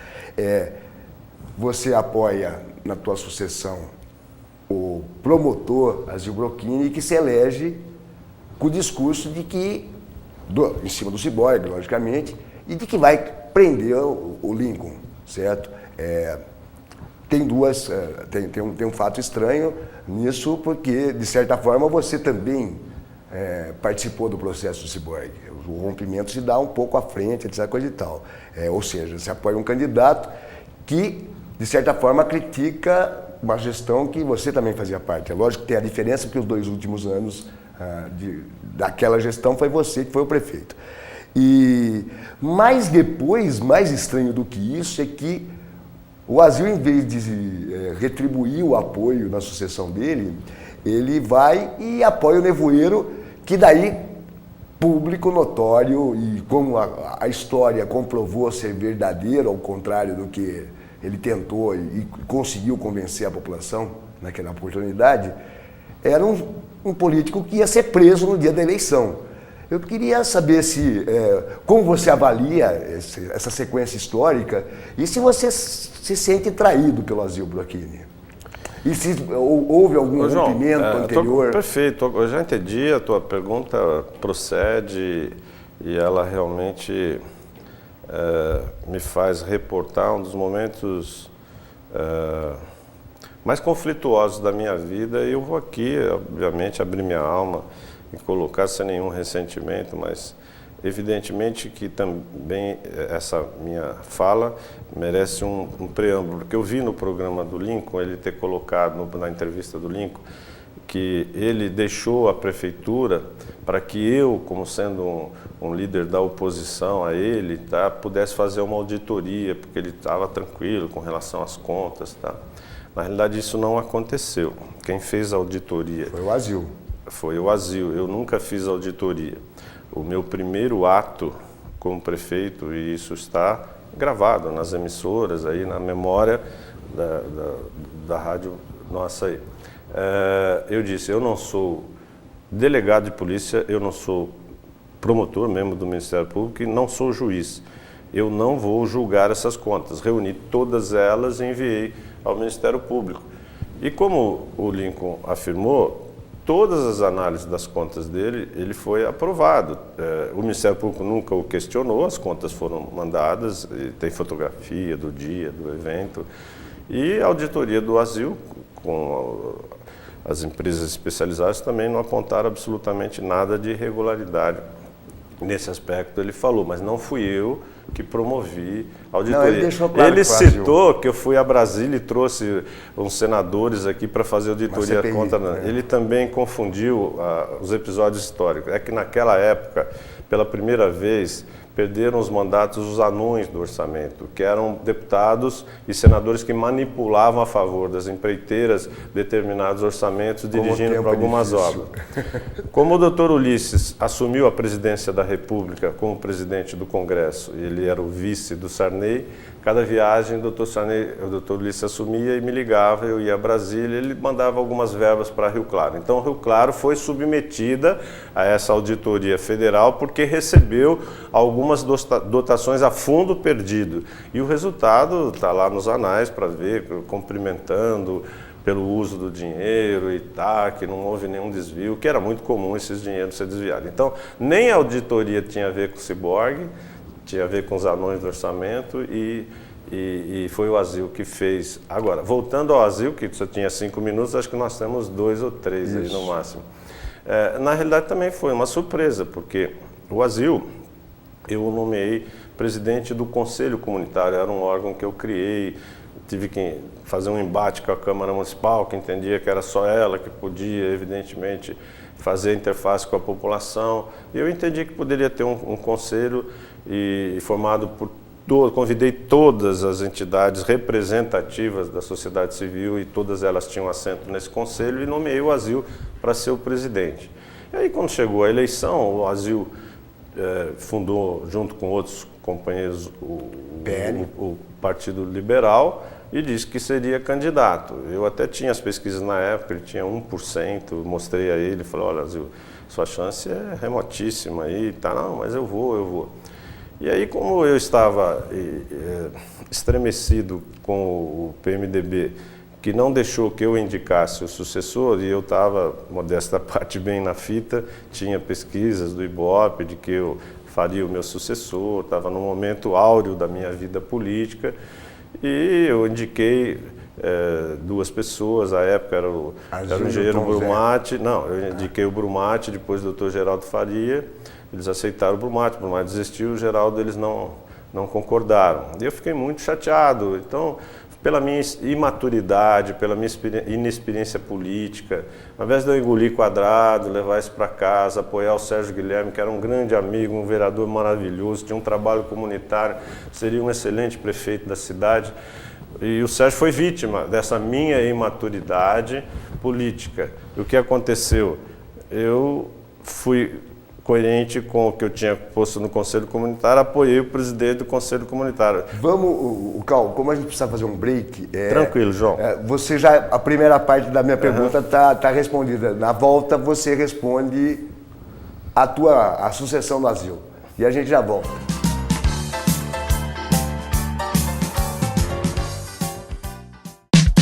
Você apoia na tua sucessão o promotor Azil Brocchini, que se elege com o discurso de que, em cima do ciborgue, logicamente, e de que vai prender o Lincoln, certo? Tem um fato estranho nisso, porque, de certa forma, você também participou do processo do ciborgue. O rompimento se dá um pouco à frente, etc. coisa e tal. Ou seja, você apoia um candidato que, de certa forma, critica uma gestão que você também fazia parte. É lógico que tem a diferença, porque os 2 últimos anos daquela gestão foi você que foi o prefeito. Mas depois, mais estranho do que isso, é que o Azil, em vez de retribuir o apoio na sucessão dele, Ele vai e apoia o nevoeiro, que daí, público notório, e como a história comprovou ser verdadeira, ao contrário do que ele tentou e conseguiu convencer a população naquela oportunidade, era um político que ia ser preso no dia da eleição. Eu queria saber como você avalia essa sequência histórica e se você se sente traído pelo Azil Brocchini. E se houve algum rompimento anterior? Perfeito, eu já entendi, a tua pergunta procede e ela realmente me faz reportar um dos momentos mais conflituosos da minha vida, e eu vou aqui, obviamente, abrir minha alma e colocar sem nenhum ressentimento, mas evidentemente que também essa minha fala merece um preâmbulo, porque eu vi no programa do Lincoln ele ter colocado, na entrevista do Lincoln, que ele deixou a prefeitura para que eu, como sendo um líder da oposição a ele, pudesse fazer uma auditoria, porque ele estava tranquilo com relação às contas. Na realidade, isso não aconteceu. Quem fez a auditoria... Foi o Azil. Foi o Azil. Eu nunca fiz auditoria. O meu primeiro ato como prefeito, e isso está gravado nas emissoras, aí na memória da rádio nossa aí. Eu disse, eu não sou delegado de polícia, eu não sou promotor, membro do Ministério Público, e não sou juiz. Eu não vou julgar essas contas. Reuni todas elas e enviei ao Ministério Público. E como o Lincoln afirmou, todas as análises das contas dele, ele foi aprovado. O Ministério Público nunca o questionou, as contas foram mandadas, tem fotografia do dia, do evento. E a auditoria do Azil, com as empresas especializadas, também não apontaram absolutamente nada de irregularidade. Nesse aspecto ele falou, mas não fui eu que promovi a auditoria. Não, ele deixou claro ele citou que eu fui a Brasília e trouxe uns senadores aqui para fazer auditoria contra... Ele também confundiu os episódios históricos. É que naquela época, pela primeira vez, perderam os mandatos os anões do orçamento, que eram deputados e senadores que manipulavam a favor das empreiteiras determinados orçamentos, dirigindo para algumas obras. Como o doutor Ulisses assumiu a presidência da República como presidente do Congresso, ele era o vice do Sarney, cada viagem o doutor Ulisses assumia e me ligava, eu ia a Brasília, ele mandava algumas verbas para Rio Claro. Então, Rio Claro foi submetida a essa auditoria federal porque recebeu algumas dotações a fundo perdido. E o resultado está lá nos anais para ver, cumprimentando pelo uso do dinheiro e que não houve nenhum desvio, que era muito comum esses dinheiros ser desviados. Então, nem a auditoria tinha a ver com o ciborgue, tinha a ver com os anões do orçamento e foi o Azil que fez. Agora, voltando ao Azil, que só tinha 5 minutos, acho que nós temos 2 ou 3 aí no máximo. Na realidade também foi uma surpresa, porque o Azil, eu o nomeei presidente do Conselho Comunitário, era um órgão que eu criei, tive que fazer um embate com a Câmara Municipal, que entendia que era só ela que podia, evidentemente, fazer interface com a população. E eu entendi que poderia ter um conselho formado por convidei todas as entidades representativas da sociedade civil e todas elas tinham assento nesse conselho e nomeei o Azil para ser o presidente. E aí, quando chegou a eleição, o Azil fundou, junto com outros companheiros, o Partido Liberal e disse que seria candidato. Eu até tinha as pesquisas na época, ele tinha 1%, mostrei a ele, falei, olha, Azil, sua chance é remotíssima aí, não, mas eu vou. E aí, como eu estava estremecido com o PMDB, que não deixou que eu indicasse o sucessor, e eu estava, modesta parte, bem na fita, tinha pesquisas do Ibope de que eu faria o meu sucessor, estava num momento áureo da minha vida política, e eu indiquei 2 pessoas, à época era o engenheiro Brumati, eu indiquei o Brumati, depois o doutor Geraldo Faria. Eles aceitaram o Brumati desistiu, o Geraldo eles não concordaram. E eu fiquei muito chateado. Então, pela minha imaturidade, pela minha inexperiência política, ao invés de eu engolir quadrado, levar isso para casa, apoiar o Sérgio Guilherme, que era um grande amigo, um vereador maravilhoso, tinha um trabalho comunitário, seria um excelente prefeito da cidade. E o Sérgio foi vítima dessa minha imaturidade política. E o que aconteceu? Eu fui coerente com o que eu tinha posto no Conselho Comunitário, apoiei o presidente do Conselho Comunitário. Vamos, Cal, como a gente precisa fazer um break... Tranquilo, João. Você já, a primeira parte da minha pergunta tá respondida. Na volta você responde a sucessão do asilo. E a gente já volta.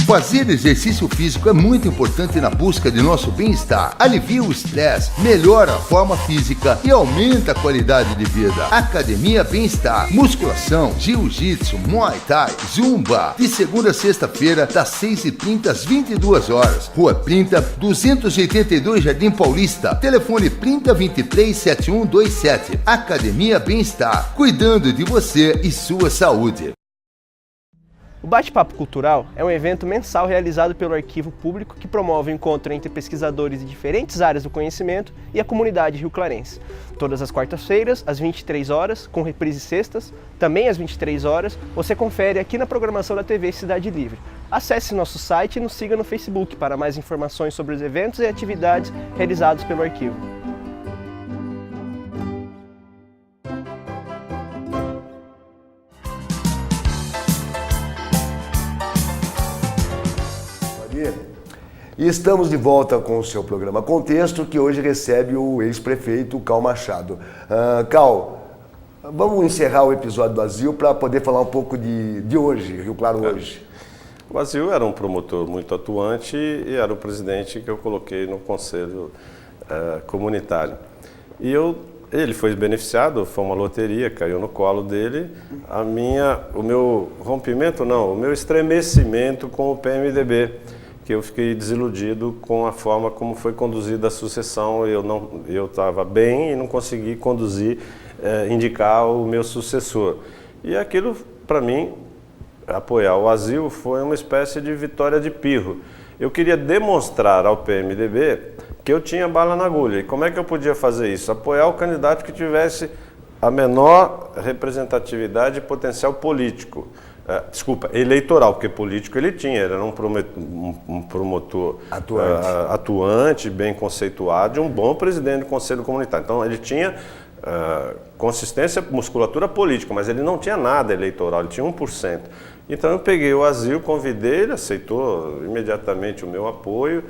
Fazer exercício físico é muito importante na busca de nosso bem-estar. Alivia o estresse, melhora a forma física e aumenta a qualidade de vida. Academia Bem-Estar, musculação, jiu-jitsu, muay thai, zumba. De segunda a sexta-feira, das 6h30 às 22 horas. Rua Plinta, 282 Jardim Paulista. Telefone Plinta 237127. Academia Bem-Estar, cuidando de você e sua saúde. O Bate-Papo Cultural é um evento mensal realizado pelo Arquivo Público que promove o encontro entre pesquisadores de diferentes áreas do conhecimento e a comunidade rio-clarense. Todas as quartas-feiras, às 23 horas, com reprise sextas, também às 23 horas, você confere aqui na programação da TV Cidade Livre. Acesse nosso site e nos siga no Facebook para mais informações sobre os eventos e atividades realizados pelo Arquivo. E estamos de volta com o seu programa Contexto, que hoje recebe o ex-prefeito Cal Machado. Cal, vamos encerrar o episódio do Asilo para poder falar um pouco de hoje, Rio Claro hoje. O Asilo era um promotor muito atuante e era o presidente que eu coloquei no Conselho Comunitário. E ele foi beneficiado, foi uma loteria, caiu no colo dele. O meu rompimento, não, o meu estremecimento com o PMDB, que eu fiquei desiludido com a forma como foi conduzida a sucessão. Eu estava bem e não consegui indicar o meu sucessor. E aquilo, para mim, apoiar o Asilo foi uma espécie de vitória de pirro. Eu queria demonstrar ao PMDB que eu tinha bala na agulha. E como é que eu podia fazer isso? Apoiar o candidato que tivesse a menor representatividade e potencial político. Eleitoral, porque político ele tinha, ele era um promotor atuante, bem conceituado, e um bom presidente do Conselho Comunitário. Então ele tinha consistência, musculatura política, mas ele não tinha nada eleitoral, ele tinha 1%. Então eu peguei o Asilo, convidei, ele aceitou imediatamente o meu apoio,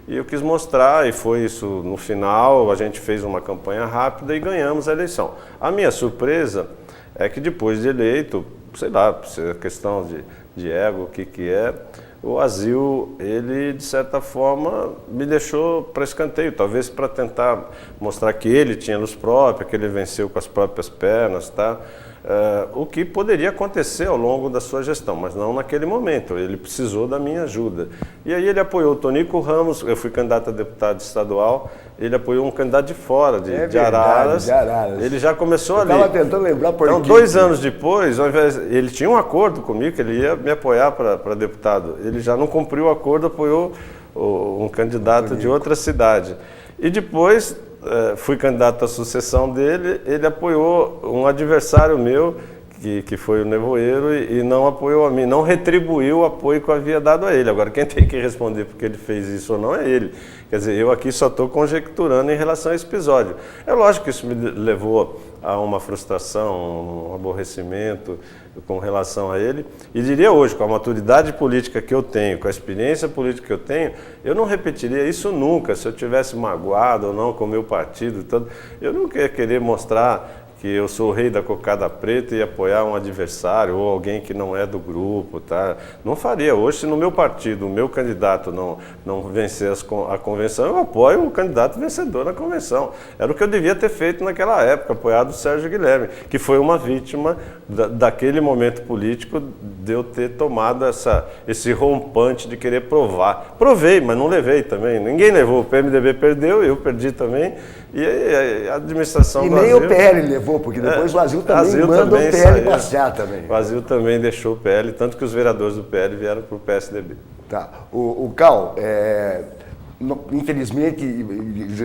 e eu quis mostrar, e foi isso no final, a gente fez uma campanha rápida e ganhamos a eleição. A minha surpresa é que depois de eleito, sei lá, se é questão de ego, o que é, o Asilo, ele de certa forma me deixou para escanteio, talvez para tentar mostrar que ele tinha luz própria, que ele venceu com as próprias pernas, tá? O que poderia acontecer ao longo da sua gestão, mas não naquele momento, ele precisou da minha ajuda. E aí ele apoiou o Tonico Ramos, eu fui candidato a deputado estadual, ele apoiou um candidato de fora, de Araras. Ele já começou ali. Eu estava tentando lembrar por Então, 2 anos depois, ao invés, ele tinha um acordo comigo, que ele ia me apoiar para deputado. Ele já não cumpriu o acordo, apoiou um candidato de outra cidade. E depois, fui candidato à sucessão dele, ele apoiou um adversário meu, que foi o Nevoeiro, e não apoiou a mim, não retribuiu o apoio que eu havia dado a ele. Agora, quem tem que responder porque ele fez isso ou não é ele. Quer dizer, eu aqui só estou conjecturando em relação a esse episódio. É lógico que isso me levou a uma frustração, um aborrecimento com relação a ele. E diria hoje, com a maturidade política que eu tenho, com a experiência política que eu tenho, eu não repetiria isso nunca. Se eu tivesse magoado ou não com o meu partido, eu nunca ia querer mostrar que eu sou o rei da cocada preta e apoiar um adversário ou alguém que não é do grupo, tá? Não faria. Hoje, se no meu partido o meu candidato não vencer a convenção, eu apoio o candidato vencedor na convenção. Era o que eu devia ter feito naquela época, apoiado o Sérgio Guilherme, que foi uma vítima daquele momento político de eu ter tomado esse rompante de querer provar. Provei, mas não levei também. Ninguém levou. O PMDB perdeu, eu perdi também. E a administração E do nem Asilo, o PL levou. vou, porque depois o Azil também Azil manda também o PL saiu. passear também. O Azil também deixou o PL, tanto que os vereadores do PL vieram para o PSDB. Tá. O Cal, infelizmente,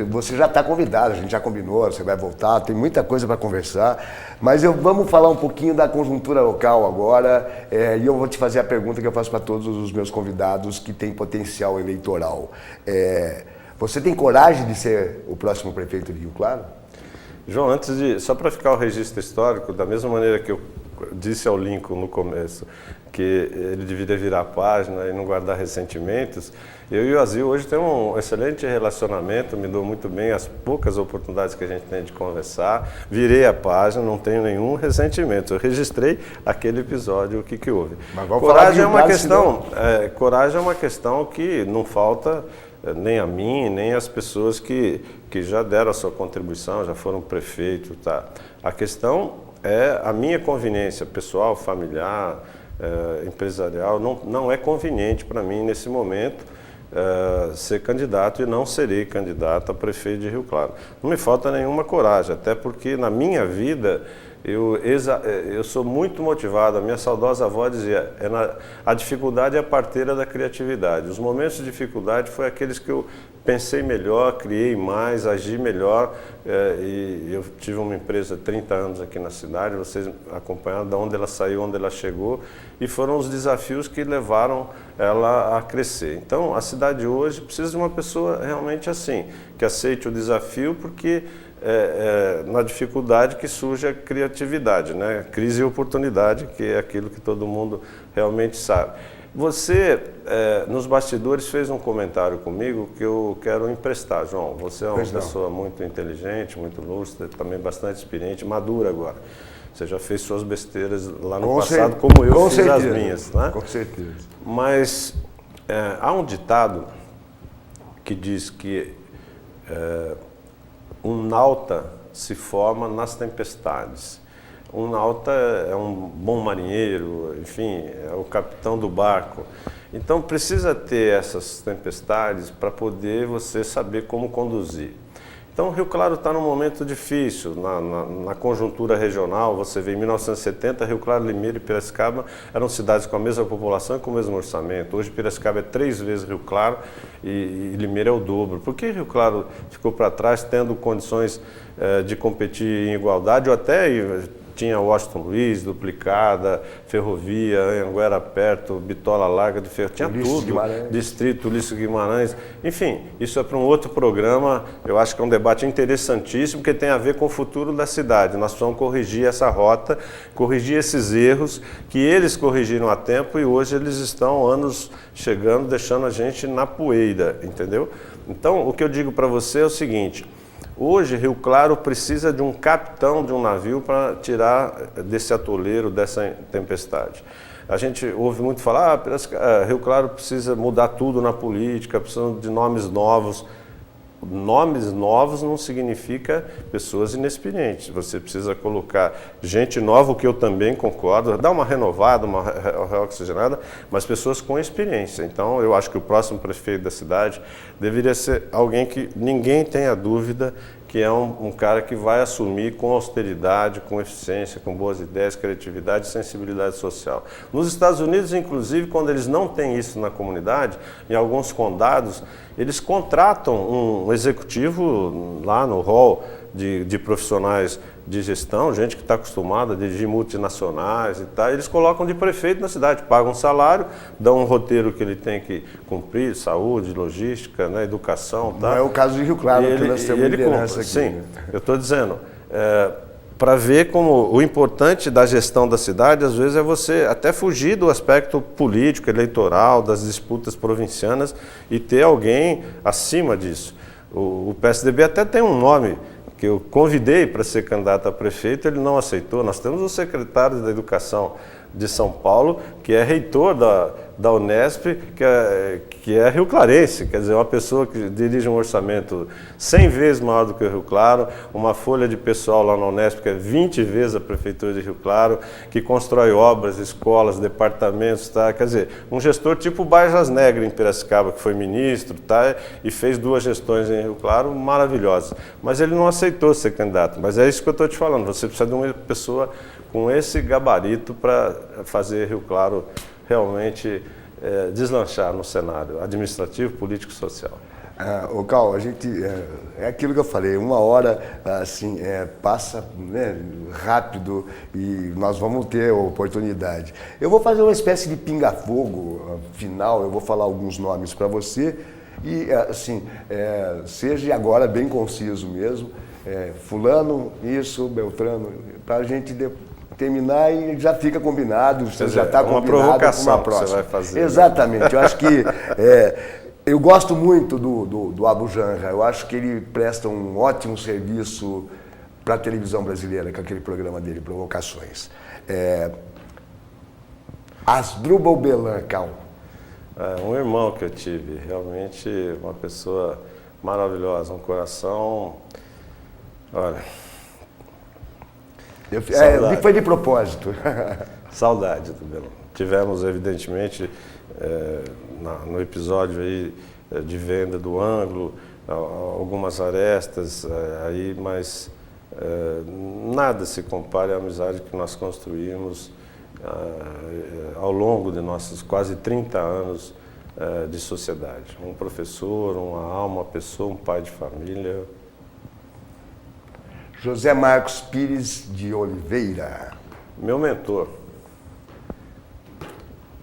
você já está convidado, a gente já combinou, você vai voltar, tem muita coisa para conversar, mas vamos falar um pouquinho da conjuntura local agora, e eu vou te fazer a pergunta que eu faço para todos os meus convidados que têm potencial eleitoral. Você tem coragem de ser o próximo prefeito de Rio Claro? João, só para ficar o registro histórico, da mesma maneira que eu disse ao Lincoln no começo, que ele deveria virar a página e não guardar ressentimentos, eu e o Azil hoje temos um excelente relacionamento, me dou muito bem as poucas oportunidades que a gente tem de conversar, virei a página, não tenho nenhum ressentimento, eu registrei aquele episódio, o que houve. Mas vamos coragem falar de coragem é uma questão que não falta nem a mim, nem as pessoas que já deram a sua contribuição, já foram prefeito, tá? A questão é a minha conveniência pessoal, familiar, empresarial, não é conveniente para mim nesse momento ser candidato e não serei candidato a prefeito de Rio Claro. Não me falta nenhuma coragem, até porque na minha vida eu sou muito motivado. A minha saudosa avó dizia, a dificuldade é a parteira da criatividade. Os momentos de dificuldade foram aqueles que eu pensei melhor, criei mais, agi melhor. E eu tive uma empresa há 30 anos aqui na cidade, vocês acompanharam de onde ela saiu, onde ela chegou, e foram os desafios que levaram ela a crescer. Então, a cidade hoje precisa de uma pessoa realmente assim, que aceite o desafio, porque na dificuldade que surge a criatividade, né? Crise e oportunidade, que é aquilo que todo mundo realmente sabe. Você, nos bastidores, fez um comentário comigo que eu quero emprestar, João. Você é uma pessoa muito inteligente, muito lúcida, também bastante experiente, madura agora. Você já fez suas besteiras lá no passado, como eu fiz as minhas, né? Com certeza. Mas há um ditado que diz que um nauta se forma nas tempestades. Um nauta é um bom marinheiro, enfim, é o capitão do barco. Então precisa ter essas tempestades para poder você saber como conduzir. Então Rio Claro está num momento difícil, na conjuntura regional. Você vê, em 1970, Rio Claro, Limeira e Piracicaba eram cidades com a mesma população e com o mesmo orçamento. Hoje Piracicaba é 3 vezes Rio Claro e Limeira é o dobro. Por que Rio Claro ficou para trás, tendo condições de competir em igualdade, ou até tinha Washington Luiz, Duplicada, Ferrovia, Anhanguera perto, Bitola Larga de Ferro, tinha tudo, Distrito Ulisses Guimarães, enfim, isso é para um outro programa. Eu acho que é um debate interessantíssimo, que tem a ver com o futuro da cidade. Nós precisamos corrigir essa rota, corrigir esses erros que eles corrigiram a tempo e hoje eles estão anos chegando, deixando a gente na poeira, entendeu? Então, o que eu digo para você é o seguinte: hoje, Rio Claro precisa de um capitão de um navio para tirar desse atoleiro, dessa tempestade. A gente ouve muito falar, Rio Claro precisa mudar tudo na política, precisa de nomes novos. Nomes novos não significa pessoas inexperientes. Você precisa colocar gente nova, o que eu também concordo, dar uma renovada, uma reoxigenada, mas pessoas com experiência. Então, eu acho que o próximo prefeito da cidade deveria ser alguém que ninguém tenha dúvida que é um cara que vai assumir com austeridade, com eficiência, com boas ideias, criatividade e sensibilidade social. Nos Estados Unidos, inclusive, quando eles não têm isso na comunidade, em alguns condados, eles contratam um executivo lá no hall de profissionais de gestão, gente que está acostumada a dirigir multinacionais e tal, eles colocam de prefeito na cidade, pagam um salário, dão um roteiro que ele tem que cumprir, saúde, logística, né, educação. Tá? Não é o caso de Rio Claro, que nós temos liderança aqui. Sim, eu estou dizendo, para ver como o importante da gestão da cidade, às vezes, é você até fugir do aspecto político, eleitoral, das disputas provincianas e ter alguém acima disso. O PSDB até tem um nome que eu convidei para ser candidato a prefeito, ele não aceitou. Nós temos o secretário da Educação de São Paulo, que é reitor da Unesp, que é rio-clarense, quer dizer, uma pessoa que dirige um orçamento 100 vezes maior do que o Rio Claro, uma folha de pessoal lá na Unesp que é 20 vezes a Prefeitura de Rio Claro, que constrói obras, escolas, departamentos, tá? Quer dizer, um gestor tipo Bajas Negre em Piracicaba, que foi ministro, tá? E fez 2 gestões em Rio Claro maravilhosas. Mas ele não aceitou ser candidato, mas é isso que eu estou te falando, você precisa de uma pessoa com esse gabarito para fazer Rio Claro realmente deslanchar no cenário administrativo, político e social. Ô Cal, a gente, é aquilo que eu falei, 1 hora assim, passa, né, rápido e nós vamos ter oportunidade. Eu vou fazer uma espécie de pinga-fogo final, eu vou falar alguns nomes para você e assim, seja agora bem conciso mesmo, fulano, isso, Beltrano, para a gente terminar e já fica combinado, você já está combinado com uma próxima. Você vai fazer. Exatamente, eu acho que eu gosto muito do Abu Janra, eu acho que ele presta um ótimo serviço para a televisão brasileira, com aquele programa dele, Provocações. Asdrubal Belan, Cal. Um irmão que eu tive, realmente uma pessoa maravilhosa, um coração, olha... Foi de propósito. Saudade do Belão. Tivemos, evidentemente, no episódio aí de venda do ângulo, algumas arestas aí, mas nada se compara à amizade que nós construímos ao longo de nossos quase 30 anos de sociedade. Um professor, uma alma, uma pessoa, um pai de família. José Marcos Pires de Oliveira. Meu mentor.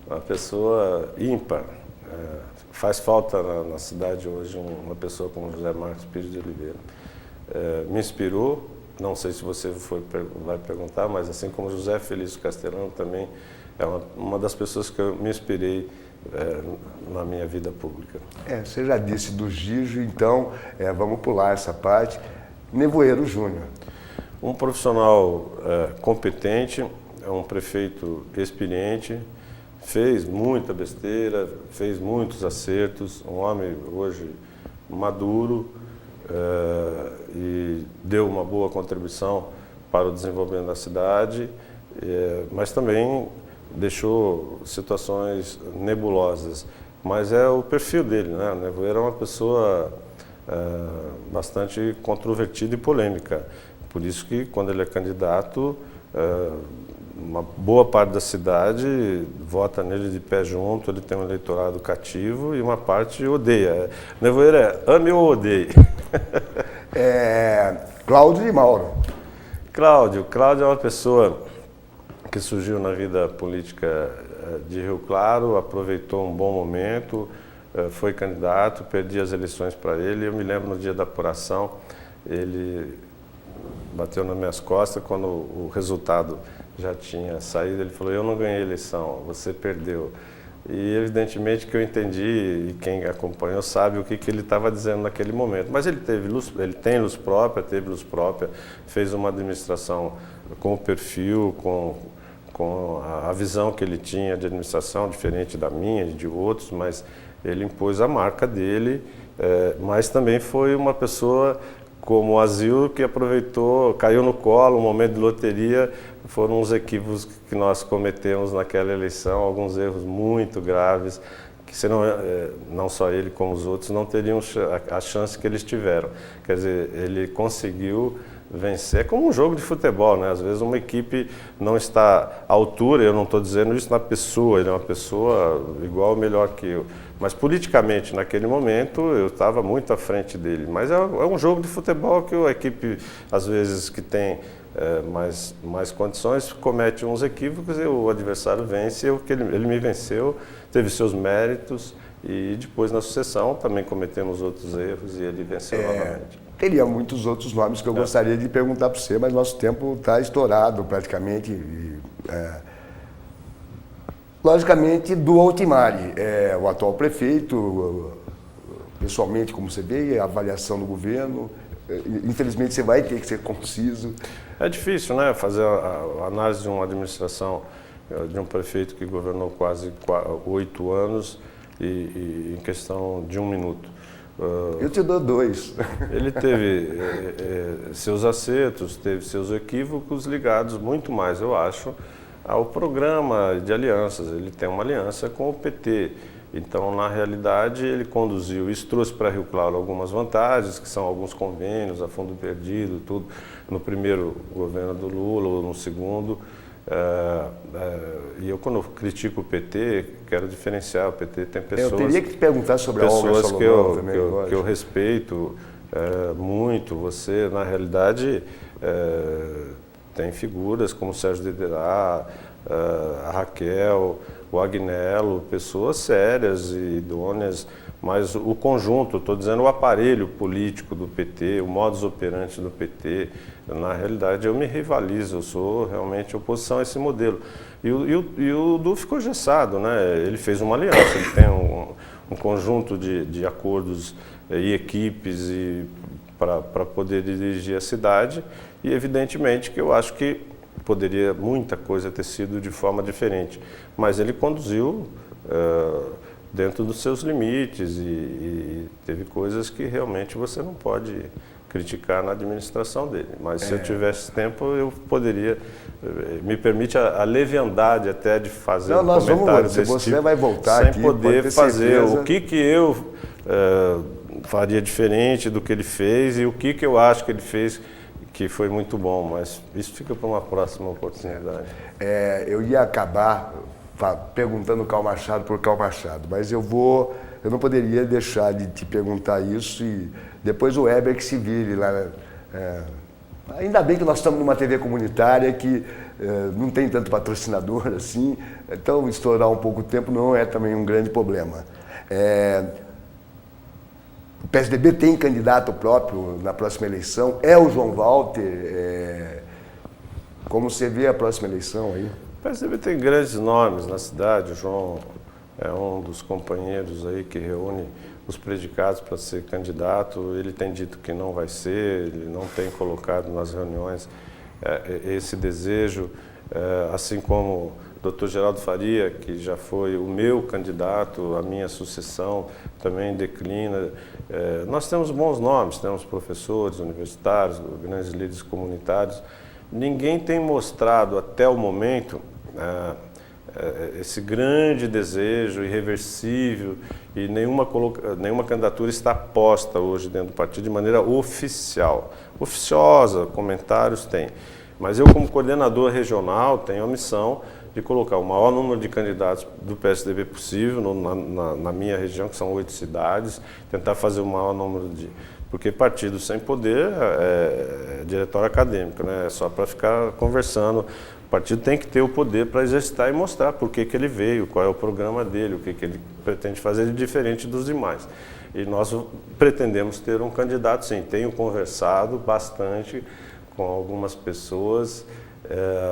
Uma pessoa ímpar. Faz falta na cidade hoje uma pessoa como José Marcos Pires de Oliveira. Me inspirou, não sei se você vai perguntar, mas assim como José Felício Castelano também é uma das pessoas que eu me inspirei na minha vida pública. Você já disse do Gijo, então vamos pular essa parte. Nevoeiro Júnior. Um profissional competente, um prefeito experiente, fez muita besteira, fez muitos acertos, um homem hoje maduro e deu uma boa contribuição para o desenvolvimento da cidade, mas também deixou situações nebulosas. Mas é o perfil dele, né? O Nevoeiro é uma pessoa bastante controvertida e polêmica. Por isso que, quando ele é candidato, uma boa parte da cidade vota nele de pé junto, ele tem um eleitorado cativo e uma parte odeia. Nevoeiro ame ou odeie. Cláudio de Mauro. Cláudio é uma pessoa que surgiu na vida política de Rio Claro, aproveitou um bom momento, foi candidato, perdi as eleições para ele. Eu me lembro no dia da apuração, ele bateu nas minhas costas quando o resultado já tinha saído. Ele falou: eu não ganhei a eleição, você perdeu. E evidentemente que eu entendi, e quem acompanhou sabe o que ele estava dizendo naquele momento. Mas ele tem luz própria, teve luz própria, fez uma administração com o perfil, com a visão que ele tinha de administração, diferente da minha e de outros, mas ele impôs a marca dele, mas também foi uma pessoa como o Azil, que aproveitou, caiu no colo, um momento de loteria. Foram os equívocos que nós cometemos naquela eleição, alguns erros muito graves, que senão, não só ele como os outros, não teriam a chance que eles tiveram. Quer dizer, ele conseguiu vencer, é como um jogo de futebol, né? Às vezes uma equipe não está à altura, eu não estou dizendo isso na pessoa, ele é uma pessoa igual ou melhor que eu. Mas politicamente, naquele momento, eu estava muito à frente dele. Mas é um jogo de futebol que a equipe, às vezes, que tem mais condições, comete uns equívocos e o adversário vence. Ele me venceu, teve seus méritos e depois, na sucessão, também cometemos outros erros e ele venceu novamente. Teria muitos outros nomes que eu gostaria de perguntar para você, mas nosso tempo está estourado praticamente. Logicamente, do Altimari, o atual prefeito, pessoalmente, como você vê, a avaliação do governo, infelizmente você vai ter que ser conciso. É difícil, né, fazer a análise de uma administração de um prefeito que governou quase 8 anos e em questão de 1 minuto. Eu te dou 2. Ele teve seus acertos, teve seus equívocos ligados muito mais, eu acho, ao programa de alianças. Ele tem uma aliança com o PT. Então, na realidade, ele conduziu, isso trouxe para Rio Claro algumas vantagens, que são alguns convênios a fundo perdido, tudo, no primeiro governo do Lula ou no segundo. E eu, quando eu critico o PT, quero diferenciar. O PT tem pessoas... Eu teria que te perguntar sobre a Olga pessoas Salomão também. que eu respeito muito. Você, na realidade, tem figuras como o Sérgio Dederá, a Raquel, o Agnello, pessoas sérias e idôneas, mas o conjunto, estou dizendo o aparelho político do PT, o modus operandi do PT, na realidade eu me rivalizo, eu sou realmente oposição a esse modelo. E o Du ficou engessado, né? Ele fez uma aliança, ele tem um conjunto de acordos e equipes para poder dirigir a cidade, e evidentemente que eu acho que poderia muita coisa ter sido de forma diferente, mas ele conduziu dentro dos seus limites e teve coisas que realmente você não pode criticar na administração dele. Mas se eu tivesse tempo, eu poderia, me permite a leviandade até de fazer um comentário desse tipo, você vai voltar sem aqui, poder fazer certeza. o que eu faria diferente do que ele fez e o que eu acho que ele fez que foi muito bom, mas isso fica para uma próxima oportunidade. Eu ia acabar perguntando Karl Machado por Karl Machado, mas eu não poderia deixar de te perguntar isso e depois o Weber que se vire lá. Ainda bem que nós estamos numa TV comunitária que não tem tanto patrocinador assim, então estourar um pouco o tempo não é também um grande problema. O PSDB tem candidato próprio na próxima eleição, é o João Walter. Como você vê a próxima eleição aí? O PSDB tem grandes nomes na cidade, o João é um dos companheiros aí que reúne os predicados para ser candidato. Ele tem dito que não vai ser, ele não tem colocado nas reuniões esse desejo, assim como o Dr. Geraldo Faria, que já foi o meu candidato, a minha sucessão, também declina. Nós temos bons nomes, temos professores universitários, grandes líderes comunitários. Ninguém tem mostrado até o momento esse grande desejo irreversível e nenhuma candidatura está posta hoje dentro do partido de maneira oficial. Oficiosa, comentários tem. Mas eu, como coordenador regional, tenho a missão de colocar o maior número de candidatos do PSDB possível na minha região, que são 8 cidades, tentar fazer o maior número de... Porque partido sem poder é diretório acadêmico, né? É só para ficar conversando. O partido tem que ter o poder para exercitar e mostrar por que ele veio, qual é o programa dele, o que ele pretende fazer de diferente dos demais. E nós pretendemos ter um candidato, sim. Tenho conversado bastante com algumas pessoas,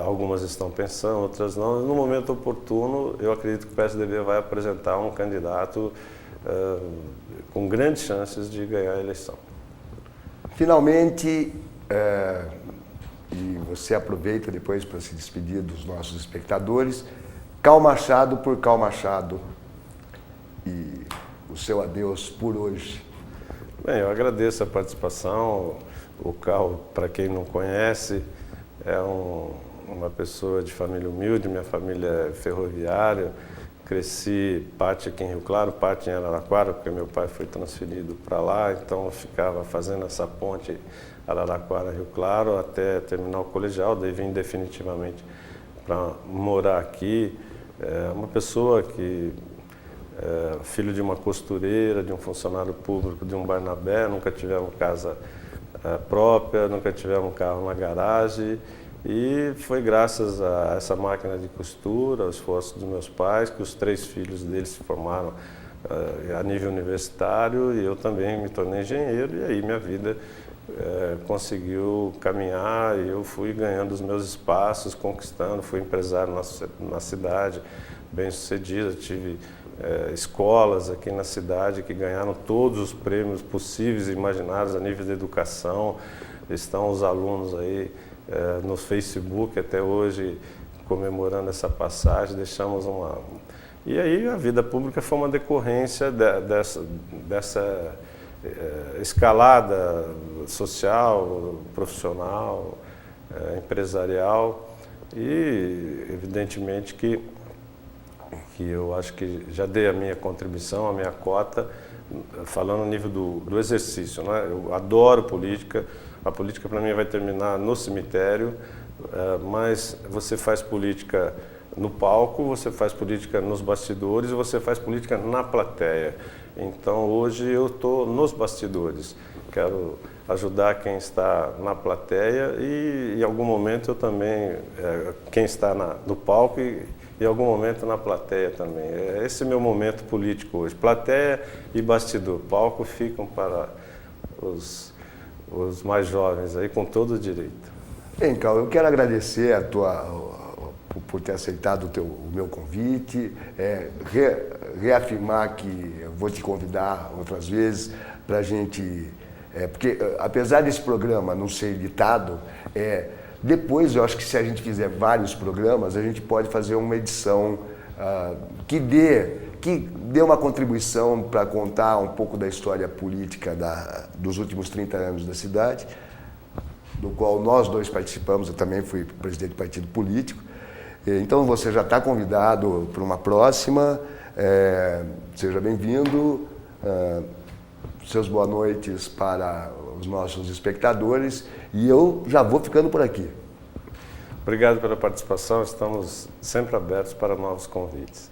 algumas estão pensando, outras não. No momento oportuno, eu acredito que o PSDB vai apresentar um candidato com grandes chances de ganhar a eleição. Finalmente, e você aproveita depois para se despedir dos nossos espectadores, Karl Machado por Karl Machado e o seu adeus por hoje. Bem, eu agradeço a participação. O Karl, para quem não conhece, é uma pessoa de família humilde, minha família é ferroviária. Cresci parte aqui em Rio Claro, parte em Araraquara, porque meu pai foi transferido para lá, então eu ficava fazendo essa ponte Araraquara-Rio Claro até terminar o colegial, daí vim definitivamente para morar aqui. Uma pessoa que filho de uma costureira, de um funcionário público, de um Barnabé, nunca tivemos casa própria, nunca tivemos carro na garagem. E foi graças a essa máquina de costura, ao esforço dos meus pais, que os 3 filhos deles se formaram a nível universitário e eu também me tornei engenheiro e aí minha vida conseguiu caminhar e eu fui ganhando os meus espaços, conquistando, fui empresário na cidade, bem sucedido, tive escolas aqui na cidade que ganharam todos os prêmios possíveis e imaginários a nível de educação, estão os alunos aí no Facebook até hoje comemorando essa passagem, deixamos uma... E aí a vida pública foi uma decorrência dessa escalada social, profissional, empresarial e evidentemente que eu acho que já dei a minha contribuição, a minha cota, falando no nível do exercício, né? Eu adoro política, a política para mim vai terminar no cemitério, mas você faz política no palco, você faz política nos bastidores e você faz política na plateia. Então hoje eu estou nos bastidores, quero ajudar quem está na plateia e em algum momento eu também, quem está no palco e em algum momento na plateia também. Esse é o meu momento político hoje. Plateia e bastidor. Palco ficam para os mais jovens aí, com todo o direito. Bem, Carl, eu quero agradecer por ter aceitado o meu convite, reafirmar que eu vou te convidar outras vezes para a gente... porque apesar desse programa não ser editado, depois eu acho que se a gente fizer vários programas, a gente pode fazer uma edição que dê uma contribuição para contar um pouco da história política dos últimos 30 anos da cidade, do qual nós dois participamos, eu também fui presidente do partido político. Então você já está convidado para uma próxima, seja bem-vindo, seus boas noites para os nossos espectadores e eu já vou ficando por aqui. Obrigado pela participação, estamos sempre abertos para novos convites.